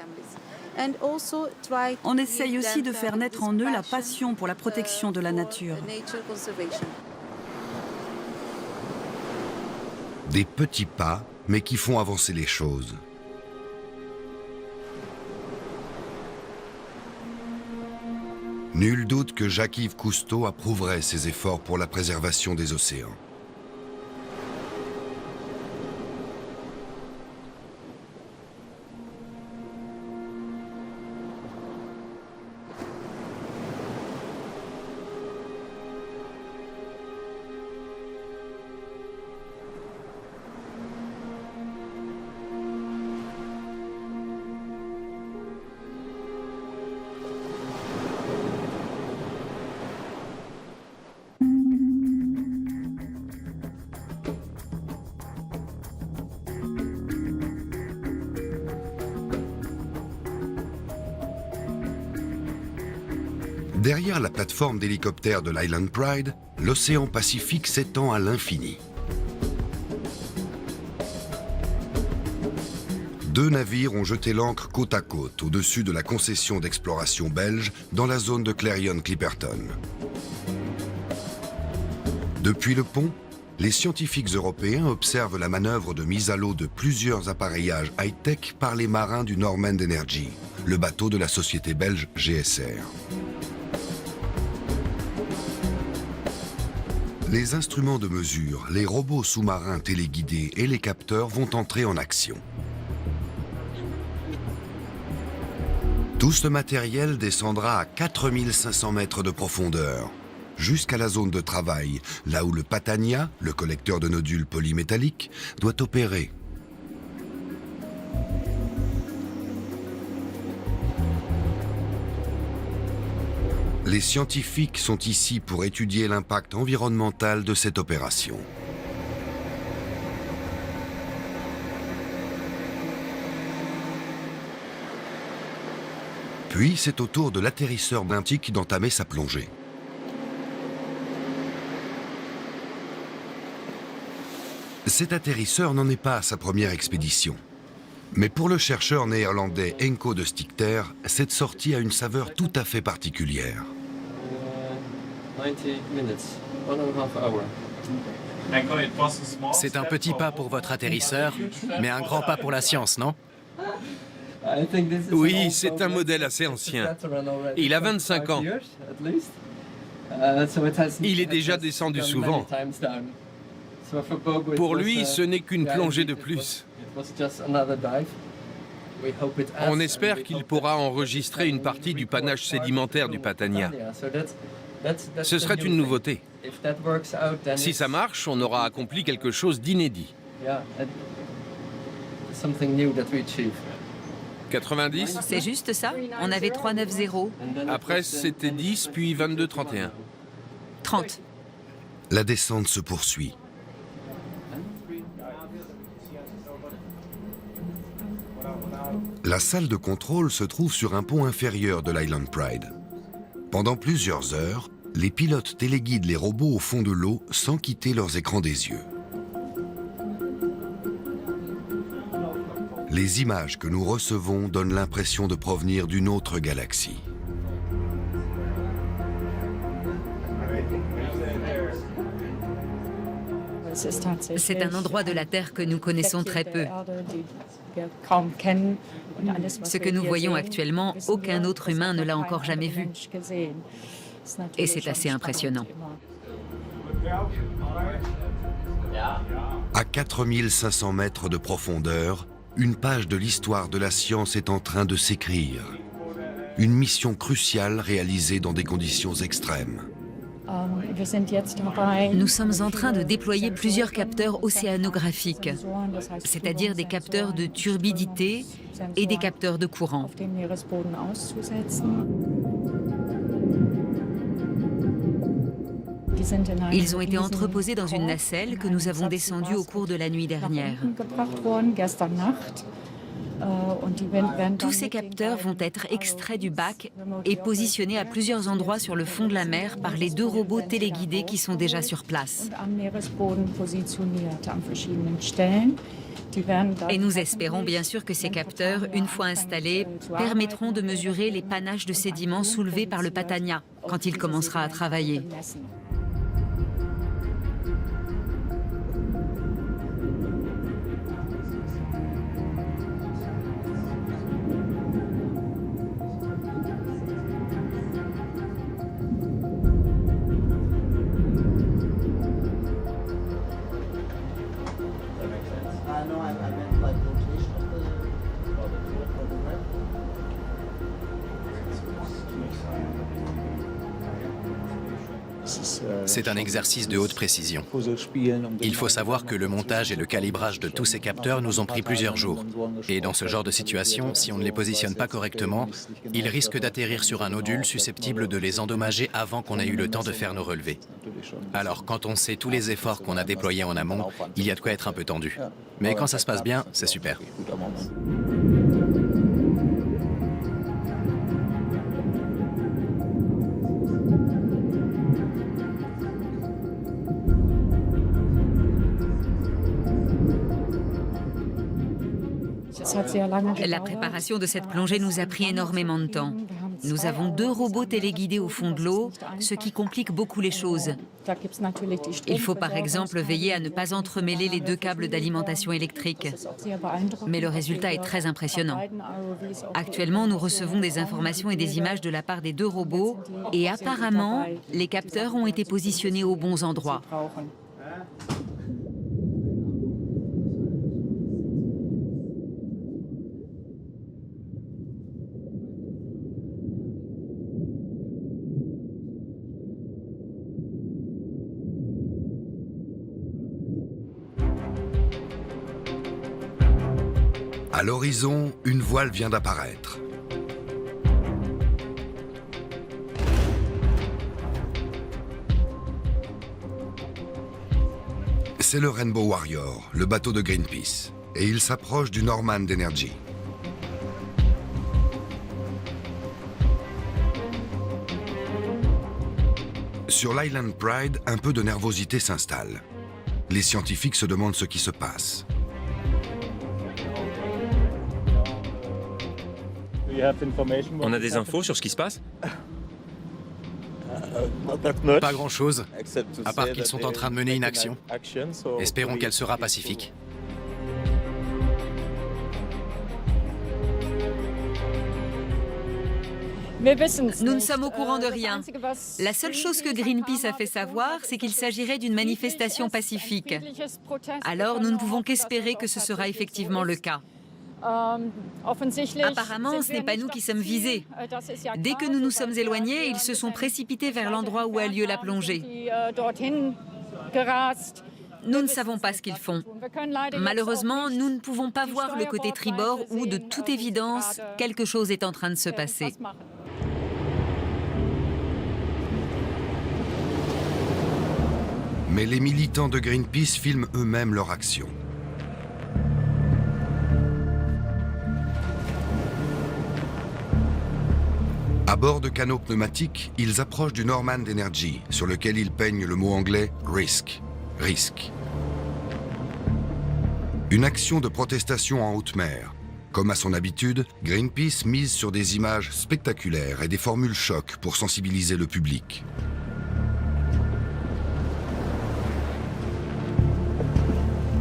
On essaye aussi de faire naître en eux la passion pour la protection de la nature. Des petits pas, mais qui font avancer les choses. Nul doute que Jacques-Yves Cousteau approuverait ses efforts pour la préservation des océans. Derrière la plateforme d'hélicoptères de l'Island Pride, l'océan Pacifique s'étend à l'infini. Deux navires ont jeté l'ancre côte à côte au-dessus de la concession d'exploration belge dans la zone de Clarion-Clipperton. Depuis le pont, les scientifiques européens observent la manœuvre de mise à l'eau de plusieurs appareillages high-tech par les marins du Normand Energy, le bateau de la société belge GSR. Les instruments de mesure, les robots sous-marins téléguidés et les capteurs vont entrer en action. Tout ce matériel descendra à 4500 mètres de profondeur, jusqu'à la zone de travail, là où le Patania, le collecteur de nodules polymétalliques, doit opérer. Les scientifiques sont ici pour étudier l'impact environnemental de cette opération. Puis c'est au tour de l'atterrisseur benthique d'entamer sa plongée. Cet atterrisseur n'en est pas à sa première expédition. Mais pour le chercheur néerlandais Henko de Stichter, cette sortie a une saveur tout à fait particulière. 90 minutes, 1.5 hours. C'est un petit pas pour votre atterrisseur, mais un grand pas pour la science, non? Oui, c'est un modèle assez ancien. Il a 25 ans. Il est déjà descendu souvent. Pour lui, ce n'est qu'une plongée de plus. On espère qu'il pourra enregistrer une partie du panache sédimentaire du Patania. Ce serait une nouveauté. Si ça marche, on aura accompli quelque chose d'inédit. 90. C'est juste ça? On avait 390. Après, c'était 10, puis 22, 31. 30. La descente se poursuit. La salle de contrôle se trouve sur un pont inférieur de l'Island Pride. Pendant plusieurs heures, les pilotes téléguident les robots au fond de l'eau sans quitter leurs écrans des yeux. Les images que nous recevons donnent l'impression de provenir d'une autre galaxie. C'est un endroit de la Terre que nous connaissons très peu. Ce que nous voyons actuellement, aucun autre humain ne l'a encore jamais vu. Et c'est assez impressionnant. À 4500 mètres de profondeur, une page de l'histoire de la science est en train de s'écrire. Une mission cruciale réalisée dans des conditions extrêmes. Nous sommes en train de déployer plusieurs capteurs océanographiques, c'est-à-dire des capteurs de turbidité et des capteurs de courant. Ils ont été entreposés dans une nacelle que nous avons descendue au cours de la nuit dernière. Tous ces capteurs vont être extraits du bac et positionnés à plusieurs endroits sur le fond de la mer par les 2 robots téléguidés qui sont déjà sur place. Et nous espérons bien sûr que ces capteurs, une fois installés, permettront de mesurer les panaches de sédiments soulevés par le Patania quand il commencera à travailler. C'est un exercice de haute précision. Il faut savoir que le montage et le calibrage de tous ces capteurs nous ont pris plusieurs jours. Et dans ce genre de situation, si on ne les positionne pas correctement, ils risquent d'atterrir sur un nodule susceptible de les endommager avant qu'on ait eu le temps de faire nos relevés. Alors, quand on sait tous les efforts qu'on a déployés en amont, il y a de quoi être un peu tendu. Mais quand ça se passe bien, c'est super. La préparation de cette plongée nous a pris énormément de temps. Nous avons 2 robots téléguidés au fond de l'eau, ce qui complique beaucoup les choses. Il faut par exemple veiller à ne pas entremêler les 2 câbles d'alimentation électrique. Mais le résultat est très impressionnant. Actuellement, nous recevons des informations et des images de la part des 2 robots et apparemment, les capteurs ont été positionnés aux bons endroits. À l'horizon, une voile vient d'apparaître. C'est le Rainbow Warrior, le bateau de Greenpeace, et il s'approche du Normand Energy. Sur l'Island Pride, un peu de nervosité s'installe. Les scientifiques se demandent ce qui se passe. On a des infos sur ce qui se passe? Pas grand-chose, à part qu'ils sont en train de mener une action. Espérons qu'elle sera pacifique. Nous ne sommes au courant de rien. La seule chose que Greenpeace a fait savoir, c'est qu'il s'agirait d'une manifestation pacifique. Alors nous ne pouvons qu'espérer que ce sera effectivement le cas. Apparemment, ce n'est pas nous qui sommes visés. Dès que nous nous sommes éloignés, ils se sont précipités vers l'endroit où a lieu la plongée. Nous ne savons pas ce qu'ils font. Malheureusement, nous ne pouvons pas voir le côté tribord où, de toute évidence, quelque chose est en train de se passer. Mais les militants de Greenpeace filment eux-mêmes leur action. À bord de canots pneumatiques, ils approchent du Normand Energy, sur lequel ils peignent le mot anglais « risque ». Risque. Une action de protestation en haute mer. Comme à son habitude, Greenpeace mise sur des images spectaculaires et des formules choc pour sensibiliser le public.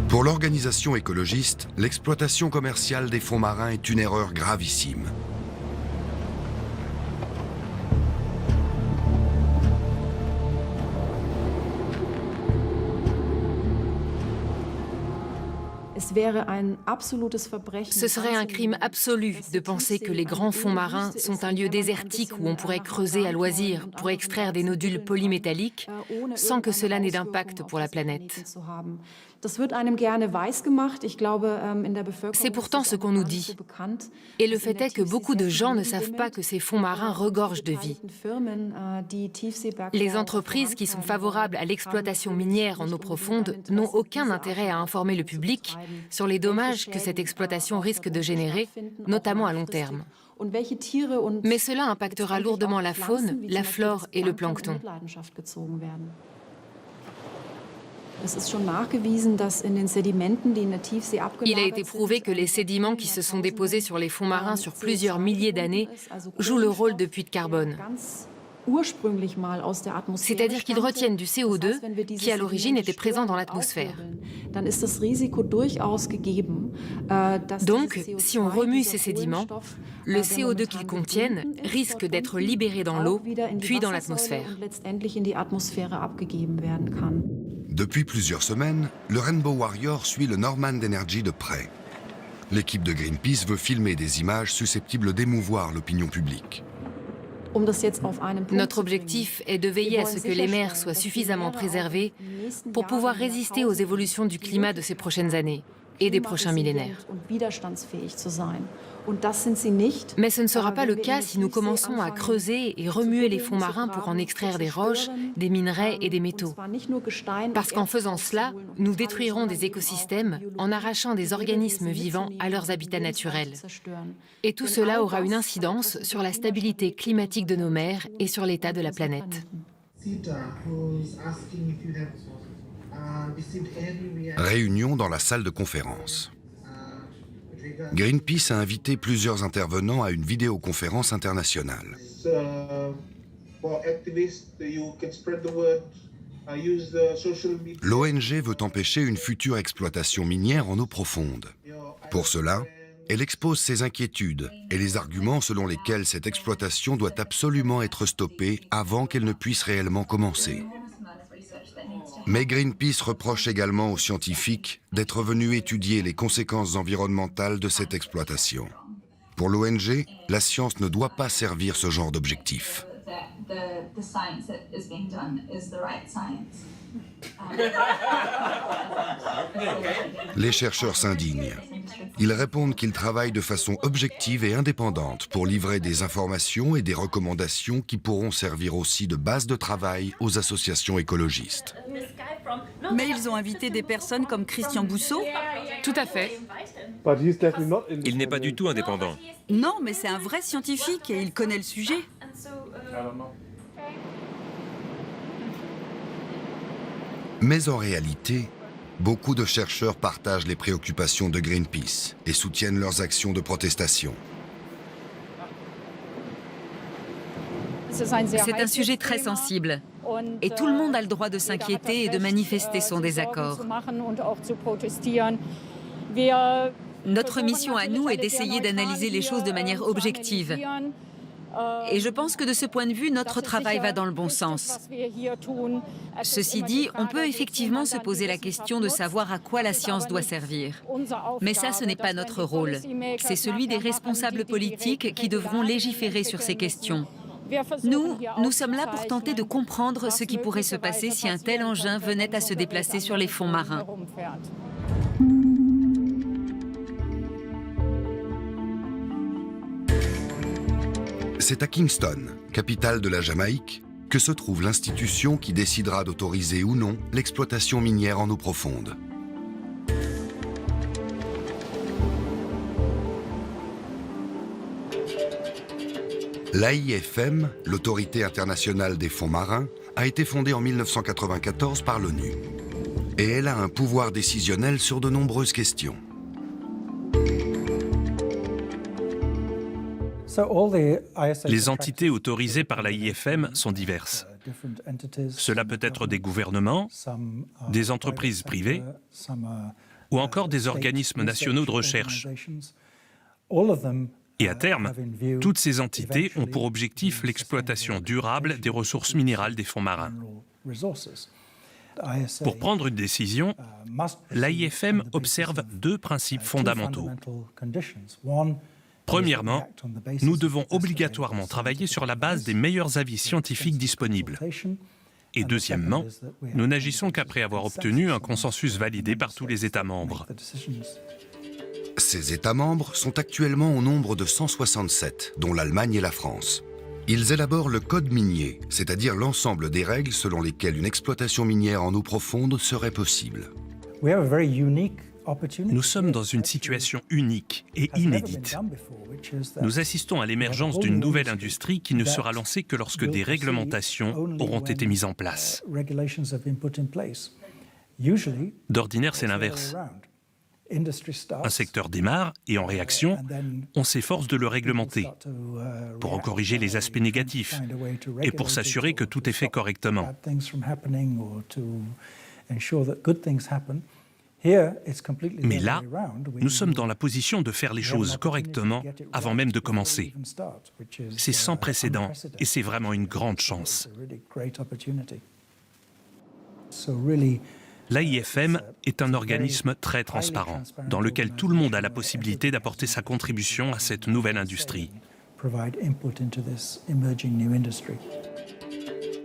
Pour l'organisation écologiste, l'exploitation commerciale des fonds marins est une erreur gravissime. Ce serait un crime absolu de penser que les grands fonds marins sont un lieu désertique où on pourrait creuser à loisir pour extraire des nodules polymétalliques sans que cela n'ait d'impact pour la planète. C'est pourtant ce qu'on nous dit. Et le fait est que beaucoup de gens ne savent pas que ces fonds marins regorgent de vie. Les entreprises qui sont favorables à l'exploitation minière en eau profonde n'ont aucun intérêt à informer le public sur les dommages que cette exploitation risque de générer, notamment à long terme. Mais cela impactera lourdement la faune, la flore et le plancton. Il a été prouvé que les sédiments qui se sont déposés sur les fonds marins sur plusieurs milliers d'années jouent le rôle de puits de carbone. C'est-à-dire qu'ils retiennent du CO2 qui à l'origine était présent dans l'atmosphère. Donc, si on remue ces sédiments, le CO2 qu'ils contiennent risque d'être libéré dans l'eau, puis dans l'atmosphère. Depuis plusieurs semaines, le Rainbow Warrior suit le Normand Energy de près. L'équipe de Greenpeace veut filmer des images susceptibles d'émouvoir l'opinion publique. Notre objectif est de veiller à ce que les mers soient suffisamment préservées pour pouvoir résister aux évolutions du climat de ces prochaines années et des prochains millénaires. Mais ce ne sera pas le cas si nous commençons à creuser et remuer les fonds marins pour en extraire des roches, des minerais et des métaux. Parce qu'en faisant cela, nous détruirons des écosystèmes en arrachant des organismes vivants à leurs habitats naturels. Et tout cela aura une incidence sur la stabilité climatique de nos mers et sur l'état de la planète. Réunion dans la salle de conférence. Greenpeace a invité plusieurs intervenants à une vidéoconférence internationale. L'ONG veut empêcher une future exploitation minière en eau profonde. Pour cela, elle expose ses inquiétudes et les arguments selon lesquels cette exploitation doit absolument être stoppée avant qu'elle ne puisse réellement commencer. Mais Greenpeace reproche également aux scientifiques d'être venus étudier les conséquences environnementales de cette exploitation. Pour l'ONG, la science ne doit pas servir ce genre d'objectif. Les chercheurs s'indignent. Ils répondent qu'ils travaillent de façon objective et indépendante pour livrer des informations et des recommandations qui pourront servir aussi de base de travail aux associations écologistes. Mais ils ont invité des personnes comme Christian Bousseau. Tout à fait. Il n'est pas du tout indépendant. Non, mais c'est un vrai scientifique et il connaît le sujet. Mais en réalité, beaucoup de chercheurs partagent les préoccupations de Greenpeace et soutiennent leurs actions de protestation. C'est un sujet très sensible. Et tout le monde a le droit de s'inquiéter et de manifester son désaccord. Notre mission à nous est d'essayer d'analyser les choses de manière objective. Et je pense que de ce point de vue, notre travail va dans le bon sens. Ceci dit, on peut effectivement se poser la question de savoir à quoi la science doit servir. Mais ça, ce n'est pas notre rôle. C'est celui des responsables politiques qui devront légiférer sur ces questions. Nous sommes là pour tenter de comprendre ce qui pourrait se passer si un tel engin venait à se déplacer sur les fonds marins. C'est à Kingston, capitale de la Jamaïque, que se trouve l'institution qui décidera d'autoriser ou non l'exploitation minière en eau profonde. L'AIFM, l'Autorité internationale des fonds marins, a été fondée en 1994 par l'ONU. Et elle a un pouvoir décisionnel sur de nombreuses questions. Les entités autorisées par l'AIFM sont diverses. Cela peut être des gouvernements, des entreprises privées ou encore des organismes nationaux de recherche. Et à terme, toutes ces entités ont pour objectif l'exploitation durable des ressources minérales des fonds marins. Pour prendre une décision, l'AIFM observe deux principes fondamentaux. Premièrement, nous devons obligatoirement travailler sur la base des meilleurs avis scientifiques disponibles. Et deuxièmement, nous n'agissons qu'après avoir obtenu un consensus validé par tous les États membres. Ces États membres sont actuellement au nombre de 167, dont l'Allemagne et la France. Ils élaborent le code minier, c'est-à-dire l'ensemble des règles selon lesquelles une exploitation minière en eau profonde serait possible. Nous sommes dans une situation unique et inédite. Nous assistons à l'émergence d'une nouvelle industrie qui ne sera lancée que lorsque des réglementations auront été mises en place. D'ordinaire, c'est l'inverse. Un secteur démarre et en réaction, on s'efforce de le réglementer pour en corriger les aspects négatifs et pour s'assurer que tout est fait correctement. Mais là, nous sommes dans la position de faire les choses correctement avant même de commencer. C'est sans précédent et c'est vraiment une grande chance. L'AIFM est un organisme très transparent, dans lequel tout le monde a la possibilité d'apporter sa contribution à cette nouvelle industrie.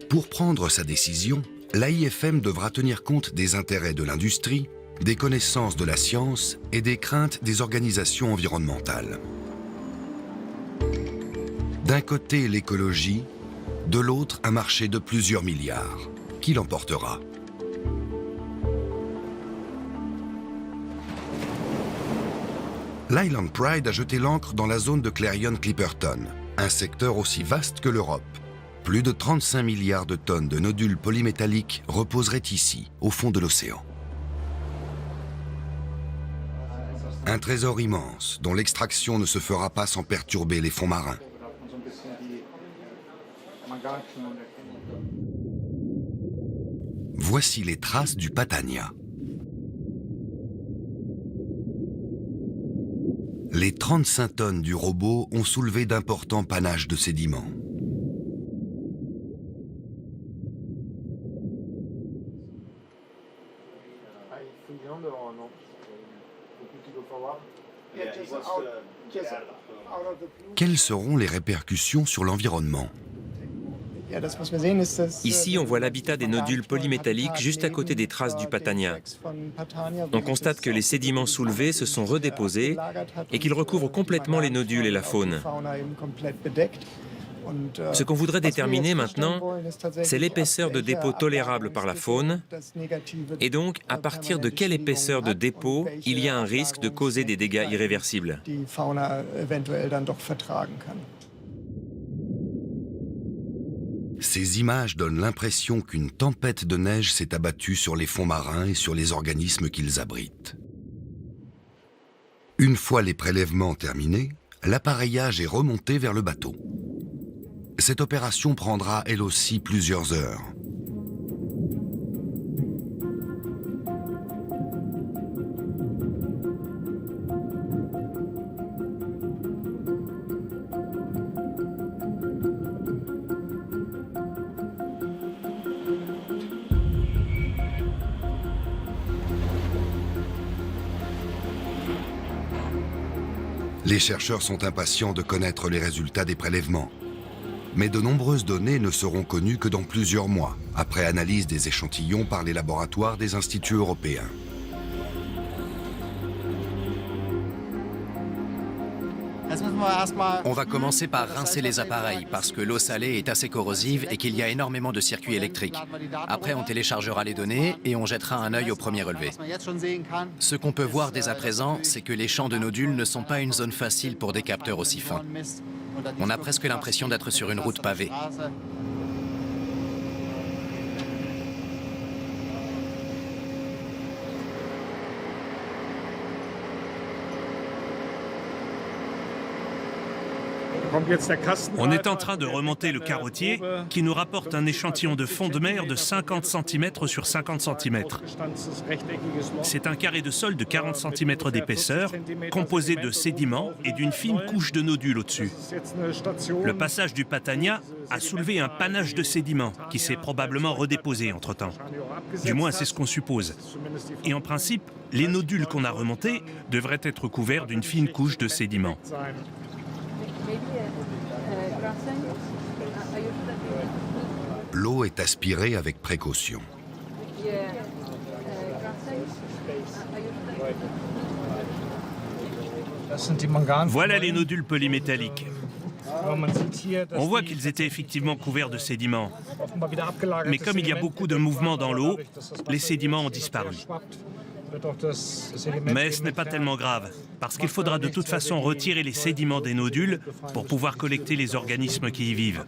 Pour prendre sa décision, l'AIFM devra tenir compte des intérêts de l'industrie, des connaissances de la science et des craintes des organisations environnementales. D'un côté, l'écologie, de l'autre, un marché de plusieurs milliards. Qui l'emportera ? L'Island Pride a jeté l'ancre dans la zone de Clarion-Clipperton, un secteur aussi vaste que l'Europe. Plus de 35 milliards de tonnes de nodules polymétalliques reposeraient ici, au fond de l'océan. Un trésor immense, dont l'extraction ne se fera pas sans perturber les fonds marins. Voici les traces du Patania. Les 35 tonnes du robot ont soulevé d'importants panaches de sédiments. Quelles seront les répercussions sur l'environnement ? Ici, on voit l'habitat des nodules polymétalliques juste à côté des traces du Patania. On constate que les sédiments soulevés se sont redéposés et qu'ils recouvrent complètement les nodules et la faune. Ce qu'on voudrait déterminer maintenant, c'est l'épaisseur de dépôt tolérable par la faune, et donc à partir de quelle épaisseur de dépôt il y a un risque de causer des dégâts irréversibles. Ces images donnent l'impression qu'une tempête de neige s'est abattue sur les fonds marins et sur les organismes qu'ils abritent. Une fois les prélèvements terminés, l'appareillage est remonté vers le bateau. Cette opération prendra elle aussi plusieurs heures. Les chercheurs sont impatients de connaître les résultats des prélèvements. Mais de nombreuses données ne seront connues que dans plusieurs mois, après analyse des échantillons par les laboratoires des instituts européens. On va commencer par rincer les appareils parce que l'eau salée est assez corrosive et qu'il y a énormément de circuits électriques. Après, on téléchargera les données et on jettera un œil au premier relevé. Ce qu'on peut voir dès à présent, c'est que les champs de nodules ne sont pas une zone facile pour des capteurs aussi fins. On a presque l'impression d'être sur une route pavée. On est en train de remonter le carottier qui nous rapporte un échantillon de fond de mer de 50 cm sur 50 cm. C'est un carré de sol de 40 cm d'épaisseur, composé de sédiments et d'une fine couche de nodules au-dessus. Le passage du Patania a soulevé un panache de sédiments qui s'est probablement redéposé entre-temps. Du moins, c'est ce qu'on suppose. Et en principe, les nodules qu'on a remontés devraient être couverts d'une fine couche de sédiments. l'eau est aspirée avec précaution. Voilà les nodules polymétalliques. On voit qu'ils étaient effectivement couverts de sédiments. Mais comme il y a beaucoup de mouvements dans l'eau, les sédiments ont disparu. Mais ce n'est pas tellement grave, parce qu'il faudra de toute façon retirer les sédiments des nodules pour pouvoir collecter les organismes qui y vivent.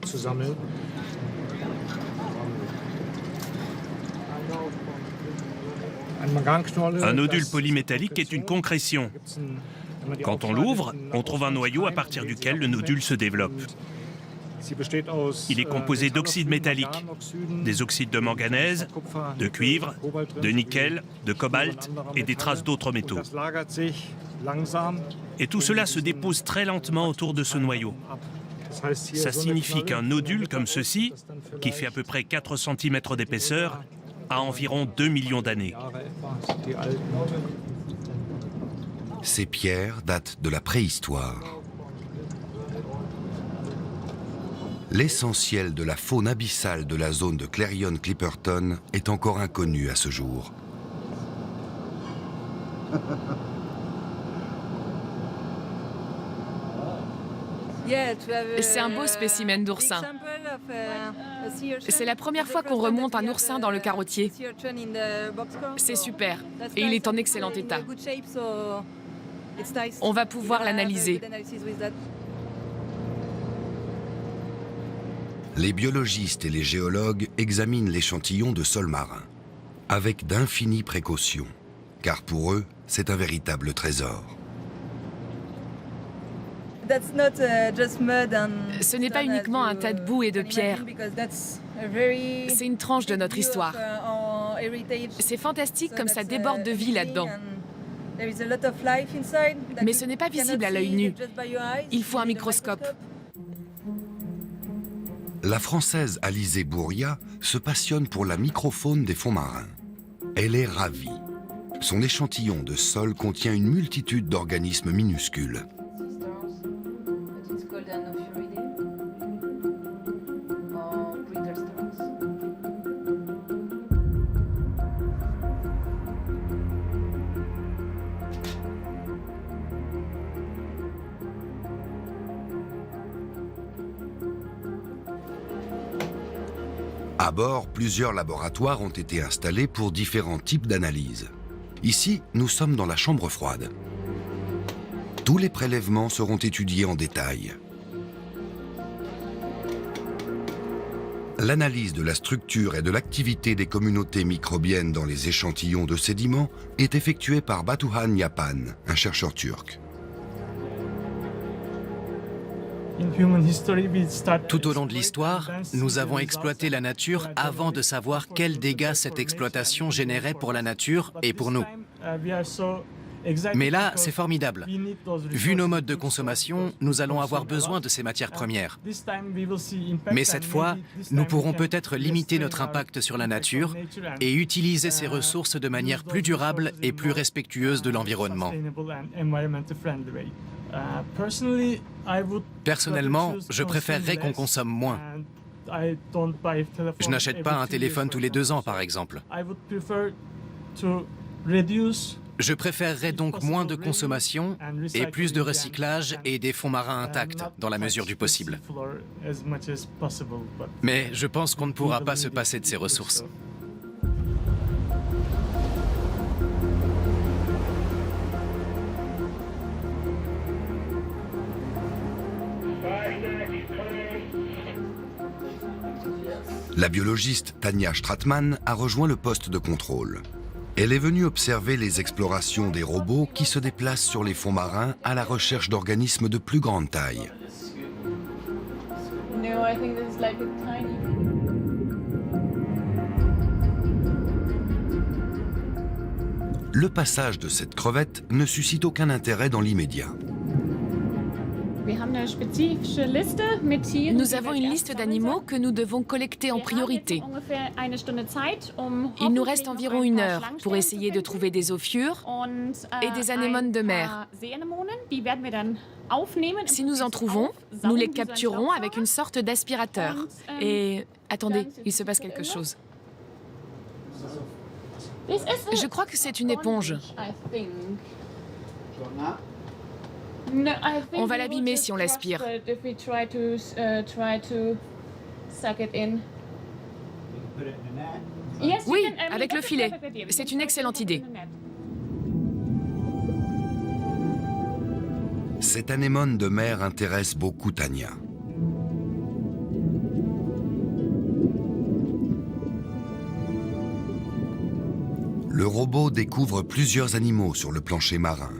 Un nodule polymétallique est une concrétion. Quand on l'ouvre, on trouve un noyau à partir duquel le nodule se développe. Il est composé d'oxydes métalliques, des oxydes de manganèse, de cuivre, de nickel, de cobalt et des traces d'autres métaux. Et tout cela se dépose très lentement autour de ce noyau. Ça signifie qu'un nodule comme ceci, qui fait à peu près 4 cm d'épaisseur, a environ 2 millions d'années. Ces pierres datent de la préhistoire. L'essentiel de la faune abyssale de la zone de Clarion-Clipperton est encore inconnu à ce jour. C'est un beau spécimen d'oursin. C'est la première fois qu'on remonte un oursin dans le carottier. C'est super, et il est en excellent état. On va pouvoir l'analyser. Les biologistes et les géologues examinent l'échantillon de sol marin, avec d'infinies précautions, car pour eux, c'est un véritable trésor. Ce n'est pas uniquement un tas de boue et de pierres. C'est une tranche de notre histoire. C'est fantastique comme ça déborde de vie là-dedans. Mais ce n'est pas visible à l'œil nu. Il faut un microscope. La Française Alizée Bourria se passionne pour la microfaune des fonds marins. Elle est ravie. Son échantillon de sol contient une multitude d'organismes minuscules. À bord, plusieurs laboratoires ont été installés pour différents types d'analyses. Ici, nous sommes dans la chambre froide. Tous les prélèvements seront étudiés en détail. L'analyse de la structure et de l'activité des communautés microbiennes dans les échantillons de sédiments est effectuée par Batuhan Yapan, un chercheur turc. Tout au long de l'histoire, nous avons exploité la nature avant de savoir quels dégâts cette exploitation générait pour la nature et pour nous. Mais là, c'est formidable. Vu nos modes de consommation, nous allons avoir besoin de ces matières premières. Mais cette fois, nous pourrons peut-être limiter notre impact sur la nature et utiliser ces ressources de manière plus durable et plus respectueuse de l'environnement. Personnellement, je préférerais qu'on consomme moins. Je n'achète pas un téléphone tous les 2 ans, par exemple. Je préférerais donc moins de consommation et plus de recyclage et des fonds marins intacts, dans la mesure du possible. Mais je pense qu'on ne pourra pas se passer de ces ressources. La biologiste Tania Stratman a rejoint le poste de contrôle. Elle est venue observer les explorations des robots qui se déplacent sur les fonds marins à la recherche d'organismes de plus grande taille. Le passage de cette crevette ne suscite aucun intérêt dans l'immédiat. Nous avons une liste d'animaux que nous devons collecter en priorité. Il nous reste environ 1 heure pour essayer de trouver des ophiures et des anémones de mer. Si nous en trouvons, nous les capturons avec une sorte d'aspirateur. Et attendez, il se passe quelque chose. Je crois que c'est une éponge. On va l'abîmer si on l'aspire. Oui, avec le filet. C'est une excellente idée. Cette anémone de mer intéresse beaucoup Tania. Le robot découvre plusieurs animaux sur le plancher marin.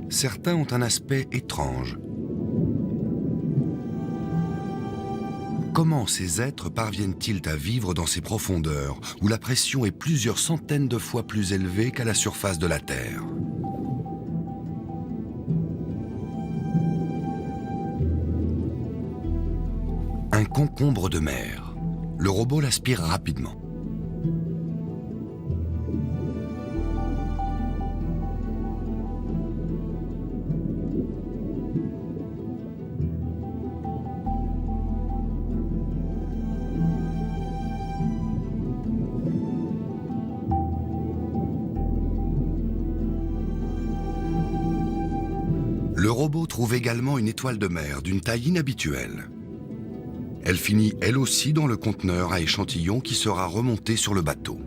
Certains ont un aspect étrange. Comment ces êtres parviennent-ils à vivre dans ces profondeurs où la pression est plusieurs centaines de fois plus élevée qu'à la surface de la Terre? Un concombre de mer. Le robot l'aspire rapidement. Le robot trouve également une étoile de mer d'une taille inhabituelle. Elle finit elle aussi dans le conteneur à échantillons qui sera remonté sur le bateau.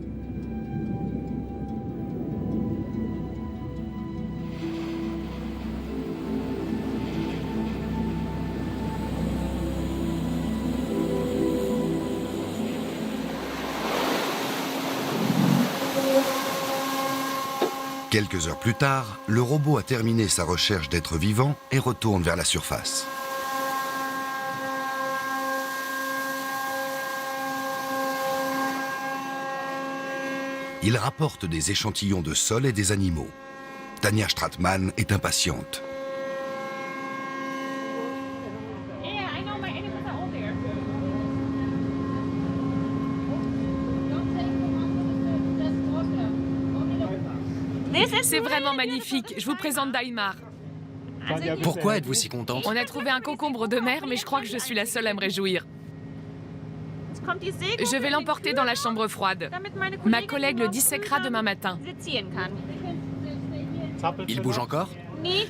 Quelques heures plus tard, le robot a terminé sa recherche d'êtres vivants et retourne vers la surface. Il rapporte des échantillons de sol et des animaux. Tania Stratmann est impatiente. C'est vraiment magnifique. Je vous présente Daimar. Pourquoi êtes-vous si contente? On a trouvé un concombre de mer, mais je crois que je suis la seule à me réjouir. Je vais l'emporter dans la chambre froide. Ma collègue le disséquera demain matin. Il bouge encore?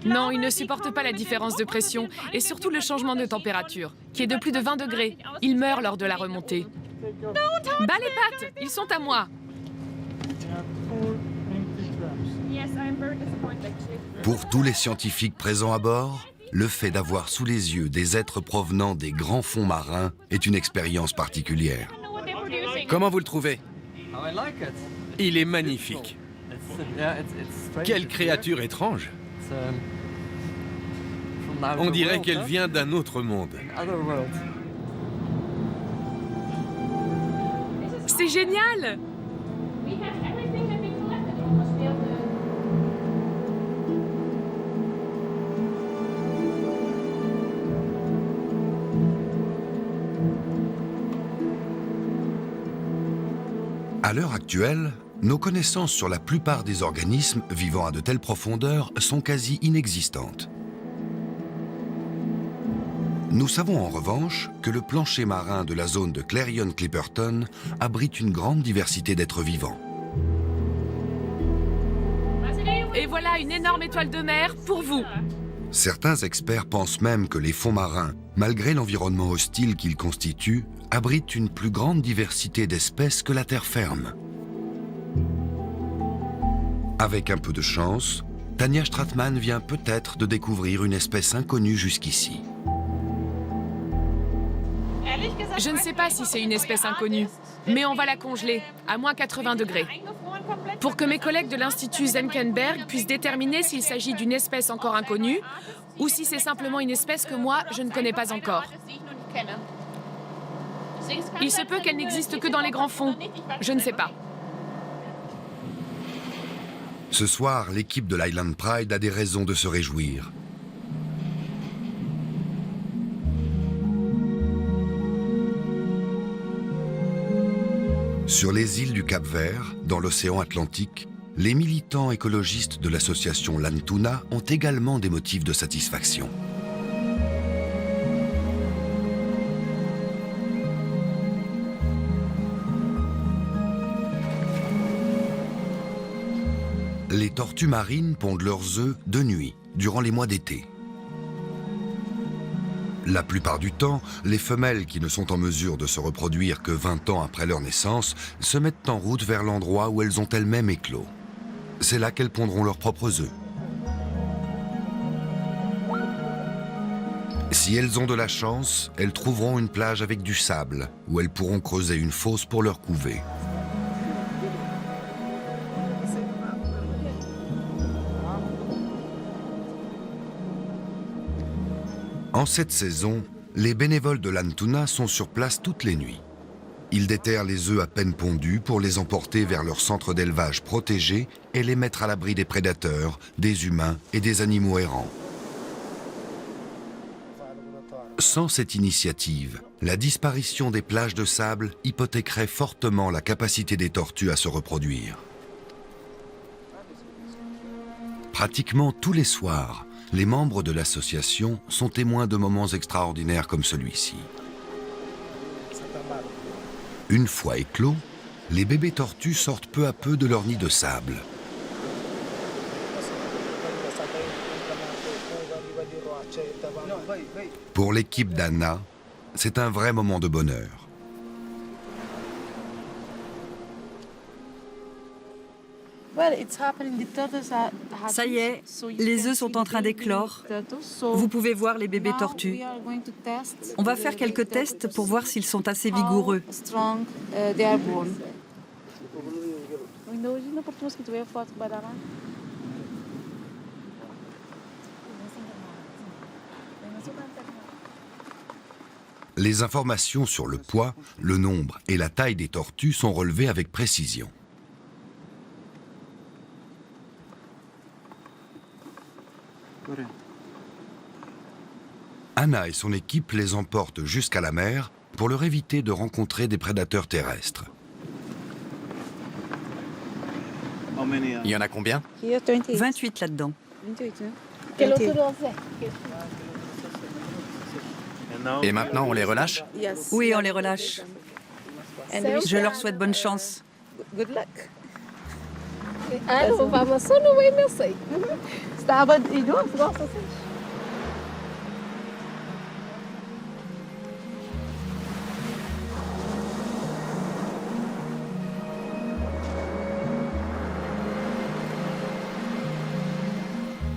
Non, il ne supporte pas la différence de pression et surtout le changement de température, qui est de plus de 20 degrés. Il meurt lors de la remontée. Bas les pattes, ils sont à moi. Pour tous les scientifiques présents à bord, le fait d'avoir sous les yeux des êtres provenant des grands fonds marins est une expérience particulière. Comment vous le trouvez? Il est magnifique. Quelle créature étrange. On dirait qu'elle vient d'un autre monde. C'est génial! À l'heure actuelle, nos connaissances sur la plupart des organismes vivant à de telles profondeurs sont quasi inexistantes. Nous savons en revanche que le plancher marin de la zone de Clarion-Clipperton abrite une grande diversité d'êtres vivants. Et voilà une énorme étoile de mer pour vous. Certains experts pensent même que les fonds marins, malgré l'environnement hostile qu'ils constituent, abritent une plus grande diversité d'espèces que la terre ferme. Avec un peu de chance, Tania Stratmann vient peut-être de découvrir une espèce inconnue jusqu'ici. Je ne sais pas si c'est une espèce inconnue, mais on va la congeler à moins 80 degrés. Pour que mes collègues de l'Institut Senckenberg puissent déterminer s'il s'agit d'une espèce encore inconnue ou si c'est simplement une espèce que moi, je ne connais pas encore. Il se peut qu'elle n'existe que dans les grands fonds. Je ne sais pas. Ce soir, l'équipe de l'Island Pride a des raisons de se réjouir. Sur les îles du Cap-Vert, dans l'océan Atlantique, les militants écologistes de l'association Lantuna ont également des motifs de satisfaction. Les tortues marines pondent leurs œufs de nuit, durant les mois d'été. La plupart du temps, les femelles qui ne sont en mesure de se reproduire que 20 ans après leur naissance se mettent en route vers l'endroit où elles ont elles-mêmes éclos. C'est là qu'elles pondront leurs propres œufs. Si elles ont de la chance, elles trouveront une plage avec du sable, où elles pourront creuser une fosse pour leur couver. En cette saison, les bénévoles de Lantuna sont sur place toutes les nuits. Ils déterrent les œufs à peine pondus pour les emporter vers leur centre d'élevage protégé et les mettre à l'abri des prédateurs, des humains et des animaux errants. Sans cette initiative, la disparition des plages de sable hypothéquerait fortement la capacité des tortues à se reproduire. Pratiquement tous les soirs, les membres de l'association sont témoins de moments extraordinaires comme celui-ci. Une fois éclos, les bébés tortues sortent peu à peu de leur nid de sable. Pour l'équipe d'Anna, c'est un vrai moment de bonheur. Ça y est, les œufs sont en train d'éclore. Vous pouvez voir les bébés tortues. On va faire quelques tests pour voir s'ils sont assez vigoureux. Les informations sur le poids, le nombre et la taille des tortues sont relevées avec précision. Anna et son équipe les emportent jusqu'à la mer pour leur éviter de rencontrer des prédateurs terrestres. Il y en a combien? 28 là-dedans. Et maintenant, on les relâche? Oui, on les relâche. Je leur souhaite bonne chance.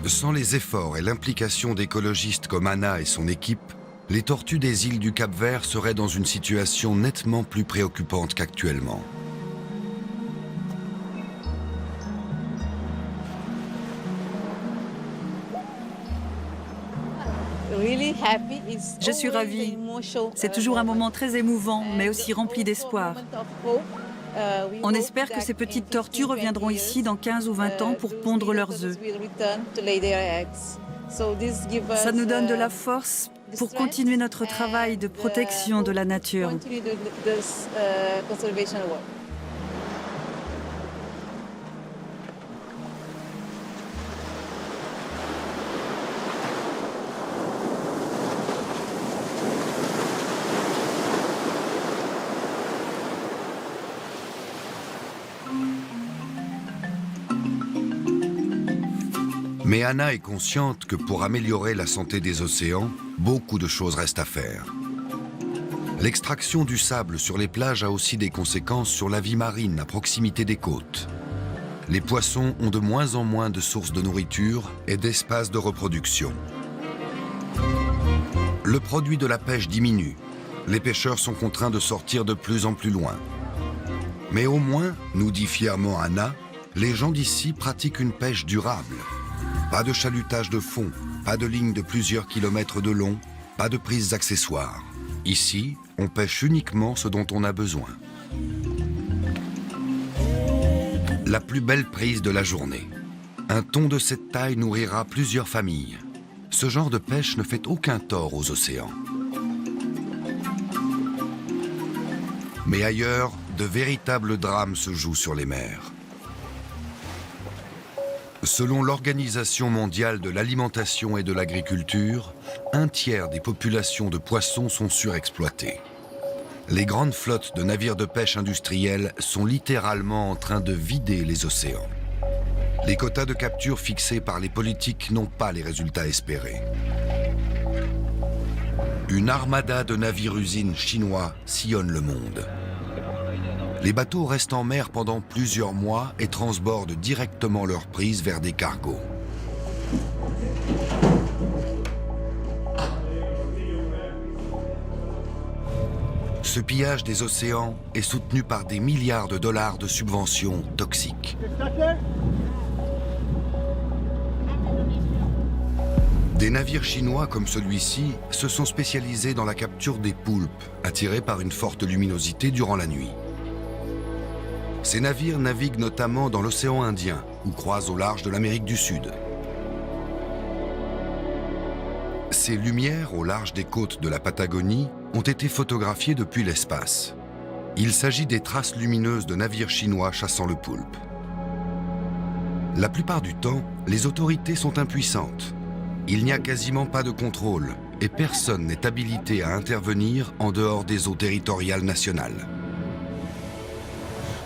Sans les efforts et l'implication d'écologistes comme Anna et son équipe, les tortues des îles du Cap-Vert seraient dans une situation nettement plus préoccupante qu'actuellement. Je suis ravie. C'est toujours un moment très émouvant, mais aussi rempli d'espoir. On espère que ces petites tortues reviendront ici dans 15 ou 20 ans pour pondre leurs œufs. Ça nous donne de la force pour continuer notre travail de protection de la nature. Mais Anna est consciente que pour améliorer la santé des océans, beaucoup de choses restent à faire. L'extraction du sable sur les plages a aussi des conséquences sur la vie marine à proximité des côtes. Les poissons ont de moins en moins de sources de nourriture et d'espaces de reproduction. Le produit de la pêche diminue. Les pêcheurs sont contraints de sortir de plus en plus loin. Mais au moins, nous dit fièrement Anna, les gens d'ici pratiquent une pêche durable. Pas de chalutage de fond, pas de lignes de plusieurs kilomètres de long, pas de prises accessoires. Ici, on pêche uniquement ce dont on a besoin. La plus belle prise de la journée. Un thon de cette taille nourrira plusieurs familles. Ce genre de pêche ne fait aucun tort aux océans. Mais ailleurs, de véritables drames se jouent sur les mers. Selon l'Organisation mondiale de l'alimentation et de l'agriculture, 1/3 des populations de poissons sont surexploitées. Les grandes flottes de navires de pêche industriels sont littéralement en train de vider les océans. Les quotas de capture fixés par les politiques n'ont pas les résultats espérés. Une armada de navires-usines chinois sillonne le monde. Les bateaux restent en mer pendant plusieurs mois et transbordent directement leurs prises vers des cargos. Ce pillage des océans est soutenu par des milliards de dollars de subventions toxiques. Des navires chinois comme celui-ci se sont spécialisés dans la capture des poulpes, attirés par une forte luminosité durant la nuit. Ces navires naviguent notamment dans l'océan Indien ou croisent au large de l'Amérique du Sud. Ces lumières au large des côtes de la Patagonie ont été photographiées depuis l'espace. Il s'agit des traces lumineuses de navires chinois chassant le poulpe. La plupart du temps, les autorités sont impuissantes. Il n'y a quasiment pas de contrôle et personne n'est habilité à intervenir en dehors des eaux territoriales nationales.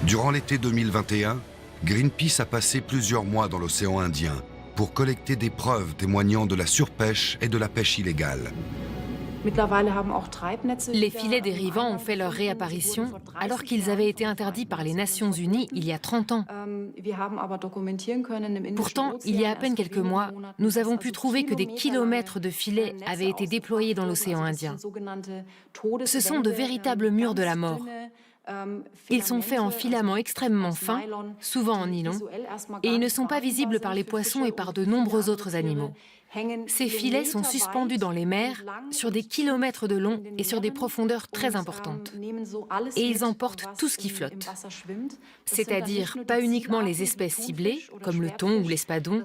Durant l'été 2021, Greenpeace a passé plusieurs mois dans l'océan Indien pour collecter des preuves témoignant de la surpêche et de la pêche illégale. Les filets dérivants ont fait leur réapparition alors qu'ils avaient été interdits par les Nations Unies il y a 30 ans. Pourtant, il y a à peine quelques mois, nous avons pu trouver que des kilomètres de filets avaient été déployés dans l'océan Indien. Ce sont de véritables murs de la mort. Ils sont faits en filaments extrêmement fins, souvent en nylon, et ils ne sont pas visibles par les poissons et par de nombreux autres animaux. Ces filets sont suspendus dans les mers, sur des kilomètres de long et sur des profondeurs très importantes. Et ils emportent tout ce qui flotte. C'est-à-dire pas uniquement les espèces ciblées, comme le thon ou l'espadon,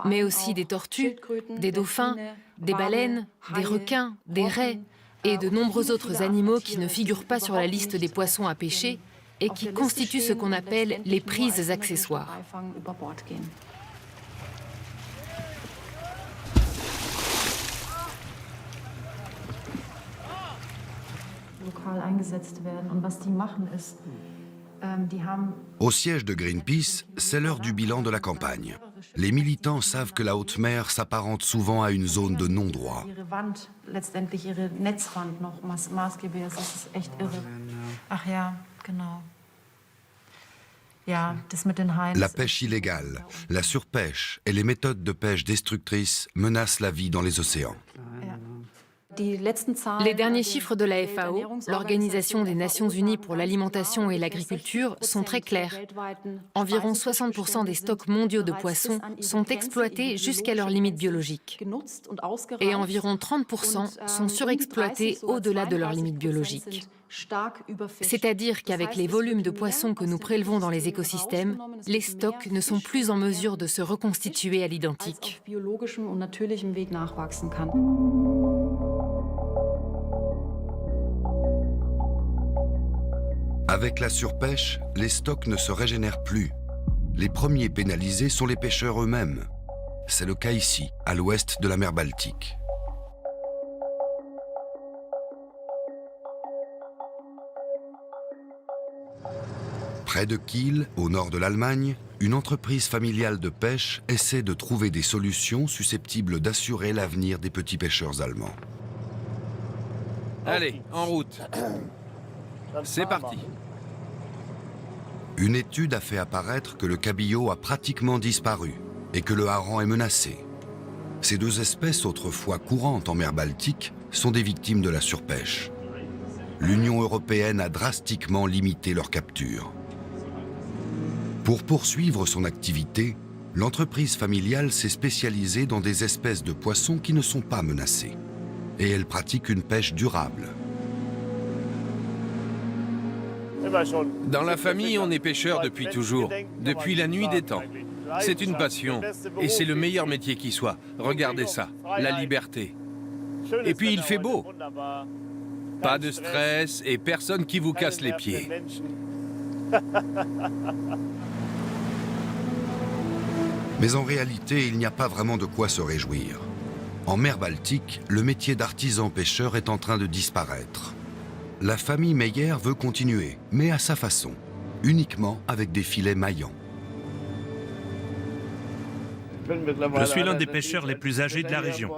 mais aussi des tortues, des dauphins, des baleines, des requins, des raies, et de nombreux autres animaux qui ne figurent pas sur la liste des poissons à pêcher et qui constituent ce qu'on appelle les prises accessoires. Au siège de Greenpeace, c'est l'heure du bilan de la campagne. Les militants savent que la haute mer s'apparente souvent à une zone de non-droit. La pêche illégale, la surpêche et les méthodes de pêche destructrices menacent la vie dans les océans. Les derniers chiffres de la FAO, l'Organisation des Nations Unies pour l'alimentation et l'agriculture, sont très clairs. Environ 60% des stocks mondiaux de poissons sont exploités jusqu'à leur limite biologique. Et environ 30% sont surexploités au-delà de leur limite biologique. C'est-à-dire qu'avec les volumes de poissons que nous prélevons dans les écosystèmes, les stocks ne sont plus en mesure de se reconstituer à l'identique. Avec la surpêche, les stocks ne se régénèrent plus. Les premiers pénalisés sont les pêcheurs eux-mêmes. C'est le cas ici, à l'ouest de la mer Baltique. Près de Kiel, au nord de l'Allemagne, une entreprise familiale de pêche essaie de trouver des solutions susceptibles d'assurer l'avenir des petits pêcheurs allemands. Allez, en route. C'est parti. Une étude a fait apparaître que le cabillaud a pratiquement disparu et que le hareng est menacé. Ces deux espèces, autrefois courantes en mer Baltique, sont des victimes de la surpêche. L'Union européenne a drastiquement limité leur capture. Pour poursuivre son activité, l'entreprise familiale s'est spécialisée dans des espèces de poissons qui ne sont pas menacées. Et elle pratique une pêche durable. Dans la famille, on est pêcheur depuis toujours, depuis la nuit des temps. C'est une passion, et c'est le meilleur métier qui soit. Regardez ça, la liberté. Et puis il fait beau. Pas de stress et personne qui vous casse les pieds. Mais en réalité, il n'y a pas vraiment de quoi se réjouir. En mer Baltique, le métier d'artisan pêcheur est en train de disparaître. La famille Meyer veut continuer, mais à sa façon, uniquement avec des filets maillants. Je suis l'un des pêcheurs les plus âgés de la région.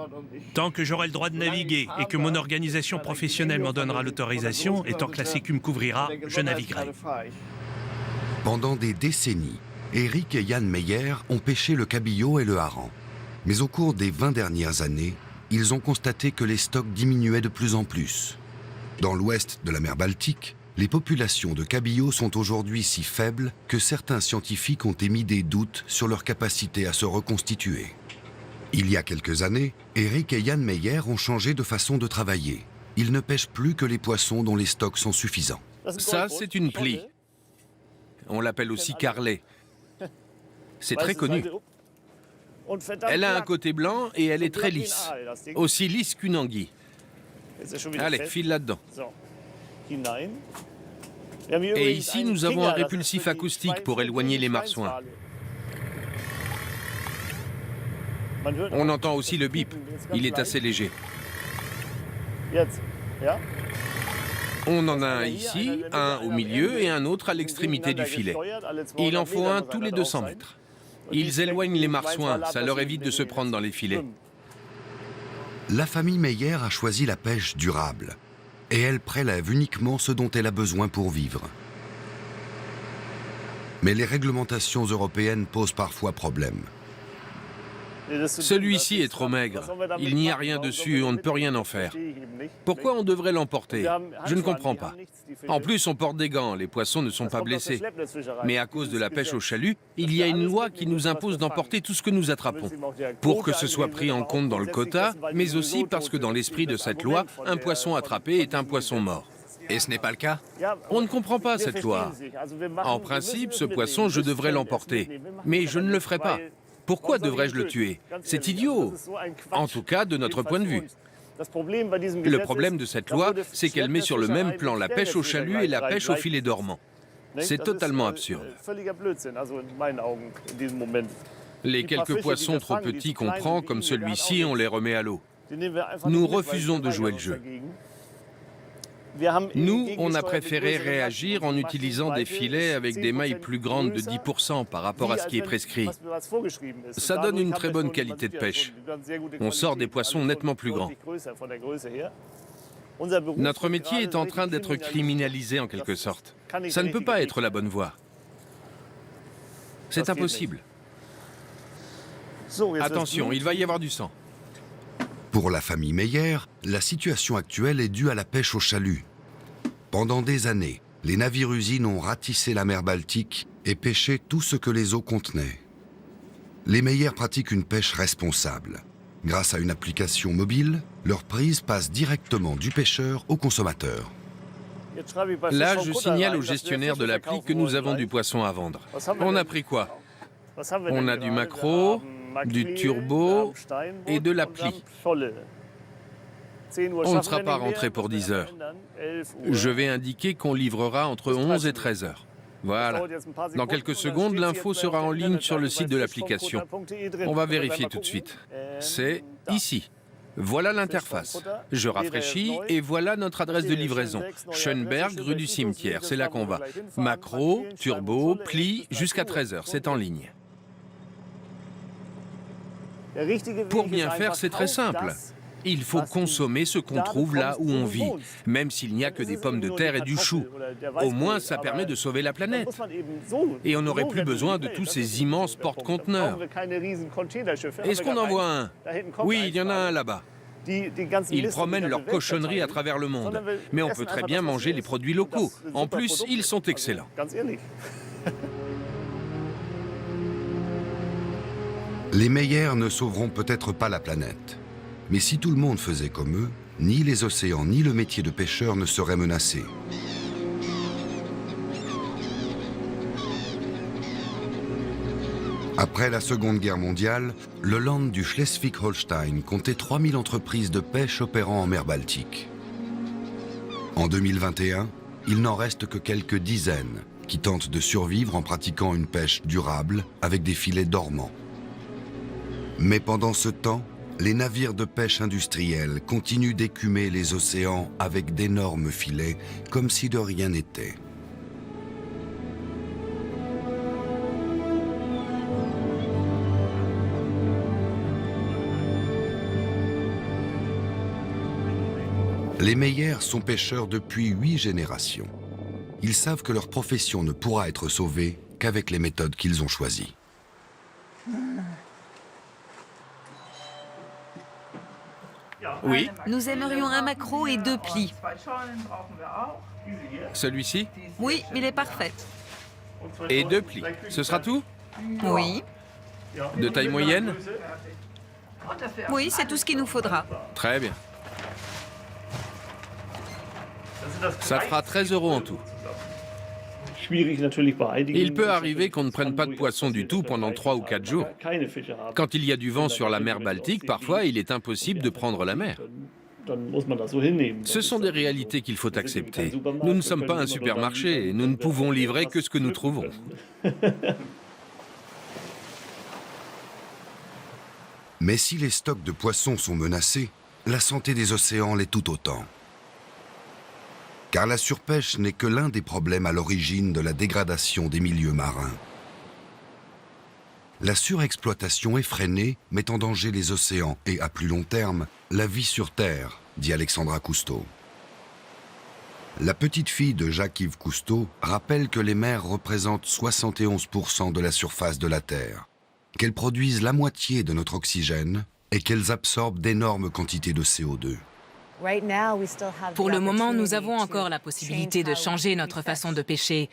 Tant que j'aurai le droit de naviguer et que mon organisation professionnelle m'en donnera l'autorisation, et tant que la Sécu me couvrira, je naviguerai. Pendant des décennies, Eric et Jan Meyer ont pêché le cabillaud et le hareng. Mais au cours des 20 dernières années, ils ont constaté que les stocks diminuaient de plus en plus. Dans l'ouest de la mer Baltique, les populations de cabillaud sont aujourd'hui si faibles que certains scientifiques ont émis des doutes sur leur capacité à se reconstituer. Il y a quelques années, Eric et Jan Meyer ont changé de façon de travailler. Ils ne pêchent plus que les poissons dont les stocks sont suffisants. Ça, c'est une plie. On l'appelle aussi carlet. C'est très connu. Elle a un côté blanc et elle est très lisse. Aussi lisse qu'une anguille. Allez, file là-dedans. Et ici, nous avons un répulsif acoustique pour éloigner les marsouins. On entend aussi le bip. Il est assez léger. On en a un ici, un au milieu et un autre à l'extrémité du filet. Il en faut un tous les 200 mètres. Ils éloignent les marsouins, ça leur évite de se prendre dans les filets. La famille Meyer a choisi la pêche durable. Et elle prélève uniquement ce dont elle a besoin pour vivre. Mais les réglementations européennes posent parfois problème. Celui-ci est trop maigre. Il n'y a rien dessus, on ne peut rien en faire. Pourquoi on devrait l'emporter? Je ne comprends pas. En plus, on porte des gants, les poissons ne sont pas blessés. Mais à cause de la pêche au chalut, il y a une loi qui nous impose d'emporter tout ce que nous attrapons. Pour que ce soit pris en compte dans le quota, mais aussi parce que dans l'esprit de cette loi, un poisson attrapé est un poisson mort. Et ce n'est pas le cas? On ne comprend pas cette loi. En principe, ce poisson, je devrais l'emporter. Mais je ne le ferai pas. Pourquoi devrais-je le tuer? C'est idiot. En tout cas, de notre point de vue. Le problème de cette loi, c'est qu'elle met sur le même plan la pêche au chalut et la pêche au filet dormant. C'est totalement absurde. Les quelques poissons trop petits qu'on prend, comme celui-ci, on les remet à l'eau. Nous refusons de jouer le jeu. Nous, on a préféré réagir en utilisant des filets avec des mailles plus grandes de 10% par rapport à ce qui est prescrit. Ça donne une très bonne qualité de pêche. On sort des poissons nettement plus grands. Notre métier est en train d'être criminalisé en quelque sorte. Ça ne peut pas être la bonne voie. C'est impossible. Attention, il va y avoir du sang. Pour la famille Meyer, la situation actuelle est due à la pêche au chalut. Pendant des années, les navires-usines ont ratissé la mer Baltique et pêché tout ce que les eaux contenaient. Les Meyer pratiquent une pêche responsable. Grâce à une application mobile, leur prise passe directement du pêcheur au consommateur. Là, je signale au gestionnaire de l'appli que nous avons du poisson à vendre. On a pris quoi? On a du maquereau, du turbo et de l'appli. On ne sera pas rentré pour 10 heures. Je vais indiquer qu'on livrera entre 11 et 13 heures. Voilà. Dans quelques secondes, l'info sera en ligne sur le site de l'application. On va vérifier tout de suite. C'est ici. Voilà l'interface. Je rafraîchis et voilà notre adresse de livraison. Schönberg, rue du Cimetière, c'est là qu'on va. Maquereau, turbo, pli, jusqu'à 13 heures, c'est en ligne. Pour bien faire, c'est très simple. Il faut consommer ce qu'on trouve là où on vit, même s'il n'y a que des pommes de terre et du chou. Au moins, ça permet de sauver la planète. Et on n'aurait plus besoin de tous ces immenses porte-conteneurs. Est-ce qu'on en voit un? Oui, il y en a un là-bas. Ils promènent leurs cochonneries à travers le monde. Mais on peut très bien manger les produits locaux. En plus, ils sont excellents. Les Meyer ne sauveront peut-être pas la planète. Mais si tout le monde faisait comme eux, ni les océans ni le métier de pêcheur ne seraient menacés. Après la Seconde Guerre mondiale, le Land du Schleswig-Holstein comptait 3000 entreprises de pêche opérant en mer Baltique. En 2021, il n'en reste que quelques dizaines, qui tentent de survivre en pratiquant une pêche durable avec des filets dormants. Mais pendant ce temps, les navires de pêche industriels continuent d'écumer les océans avec d'énormes filets, comme si de rien n'était. Les Meyer sont pêcheurs depuis 8 générations. Ils savent que leur profession ne pourra être sauvée qu'avec les méthodes qu'ils ont choisies. Oui. Nous aimerions un maquereau et 2 plis. Celui-ci? Oui, il est parfait. Et 2 plis. Ce sera tout? Oui. De taille moyenne? Oui, c'est tout ce qu'il nous faudra. Très bien. Ça fera 13 € en tout. Il peut arriver qu'on ne prenne pas de poisson du tout pendant 3 ou 4 jours. Quand il y a du vent sur la mer Baltique, parfois il est impossible de prendre la mer. Ce sont des réalités qu'il faut accepter. Nous ne sommes pas un supermarché et nous ne pouvons livrer que ce que nous trouvons. Mais si les stocks de poissons sont menacés, la santé des océans l'est tout autant. Car la surpêche n'est que l'un des problèmes à l'origine de la dégradation des milieux marins. La surexploitation effrénée met en danger les océans et, à plus long terme, la vie sur Terre, dit Alexandra Cousteau. La petite fille de Jacques-Yves Cousteau rappelle que les mers représentent 71% de la surface de la Terre, qu'elles produisent la moitié de notre oxygène et qu'elles absorbent d'énormes quantités de CO2. Pour le moment, nous avons encore la possibilité de changer notre façon de pêcher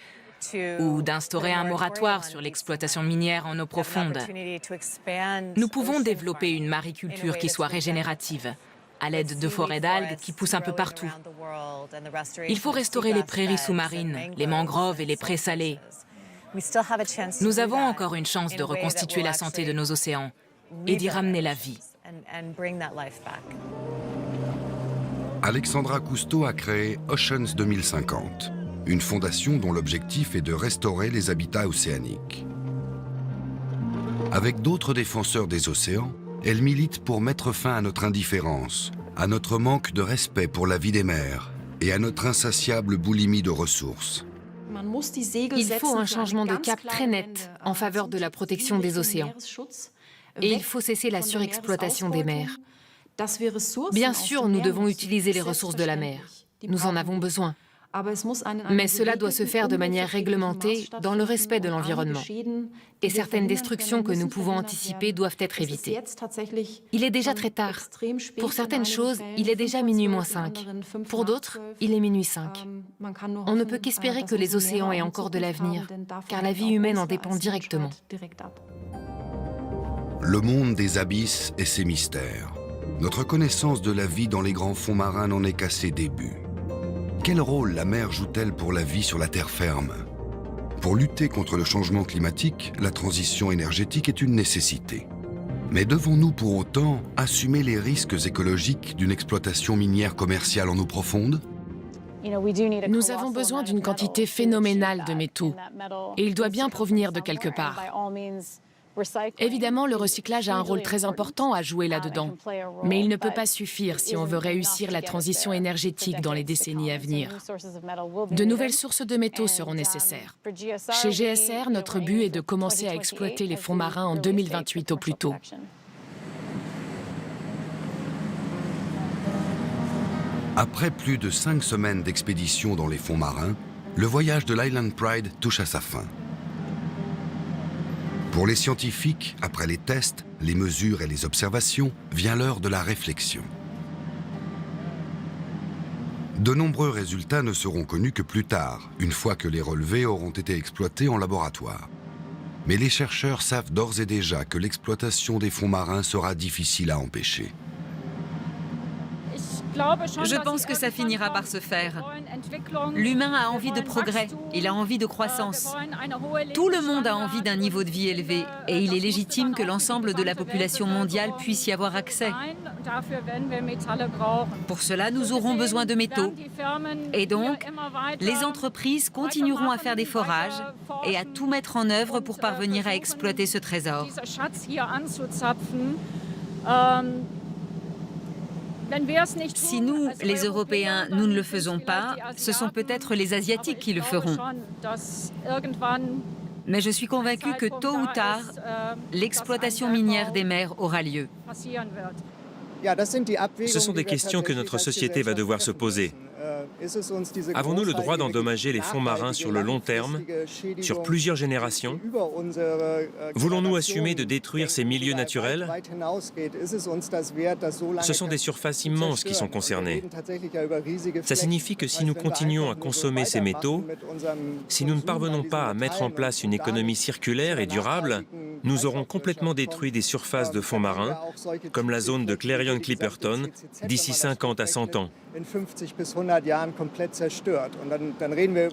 ou d'instaurer un moratoire sur l'exploitation minière en eau profonde. Nous pouvons développer une mariculture qui soit régénérative, à l'aide de forêts d'algues qui poussent un peu partout. Il faut restaurer les prairies sous-marines, les mangroves et les prés salés. Nous avons encore une chance de reconstituer la santé de nos océans et d'y ramener la vie. Alexandra Cousteau a créé Oceans 2050, une fondation dont l'objectif est de restaurer les habitats océaniques. Avec d'autres défenseurs des océans, elle milite pour mettre fin à notre indifférence, à notre manque de respect pour la vie des mers et à notre insatiable boulimie de ressources. Il faut un changement de cap très net en faveur de la protection des océans. Et il faut cesser la surexploitation des mers. Bien sûr, nous devons utiliser les ressources de la mer. Nous en avons besoin. Mais cela doit se faire de manière réglementée, dans le respect de l'environnement. Et certaines destructions que nous pouvons anticiper doivent être évitées. Il est déjà très tard. Pour certaines choses, il est déjà minuit moins 5. Pour d'autres, il est minuit 5. On ne peut qu'espérer que les océans aient encore de l'avenir, car la vie humaine en dépend directement. Le monde des abysses et ses mystères. Notre connaissance de la vie dans les grands fonds marins n'en est qu'à ses débuts. Quel rôle la mer joue-t-elle pour la vie sur la terre ferme? Pour lutter contre le changement climatique, la transition énergétique est une nécessité. Mais devons-nous pour autant assumer les risques écologiques d'une exploitation minière commerciale en eau profonde? Nous avons besoin d'une quantité phénoménale de métaux, et il doit bien provenir de quelque part. Évidemment, le recyclage a un rôle très important à jouer là-dedans, mais il ne peut pas suffire si on veut réussir la transition énergétique dans les décennies à venir. De nouvelles sources de métaux seront nécessaires. Chez GSR, notre but est de commencer à exploiter les fonds marins en 2028 au plus tôt. Après plus de 5 semaines d'expédition dans les fonds marins, le voyage de l'Island Pride touche à sa fin. Pour les scientifiques, après les tests, les mesures et les observations, vient l'heure de la réflexion. De nombreux résultats ne seront connus que plus tard, une fois que les relevés auront été exploités en laboratoire. Mais les chercheurs savent d'ores et déjà que l'exploitation des fonds marins sera difficile à empêcher. Je pense que ça finira par se faire. L'humain a envie de progrès, il a envie de croissance. Tout le monde a envie d'un niveau de vie élevé et il est légitime que l'ensemble de la population mondiale puisse y avoir accès. Pour cela, nous aurons besoin de métaux. Et donc, les entreprises continueront à faire des forages et à tout mettre en œuvre pour parvenir à exploiter ce trésor. Si nous, les Européens, nous ne le faisons pas, ce sont peut-être les Asiatiques qui le feront. Mais je suis convaincue que tôt ou tard, l'exploitation minière des mers aura lieu. Ce sont des questions que notre société va devoir se poser. Avons-nous le droit d'endommager les fonds marins sur le long terme, sur plusieurs générations? Voulons-nous assumer de détruire ces milieux naturels? Ce sont des surfaces immenses qui sont concernées. Ça signifie que si nous continuons à consommer ces métaux, si nous ne parvenons pas à mettre en place une économie circulaire et durable, nous aurons complètement détruit des surfaces de fonds marins, comme la zone de Clarion-Clipperton, d'ici 50 à 100 ans.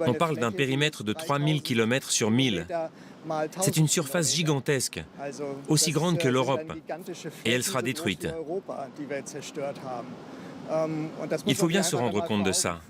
On parle d'un périmètre de 3000 km sur 1000. C'est une surface gigantesque, aussi grande que l'Europe, et elle sera détruite. Il faut bien se rendre compte de ça.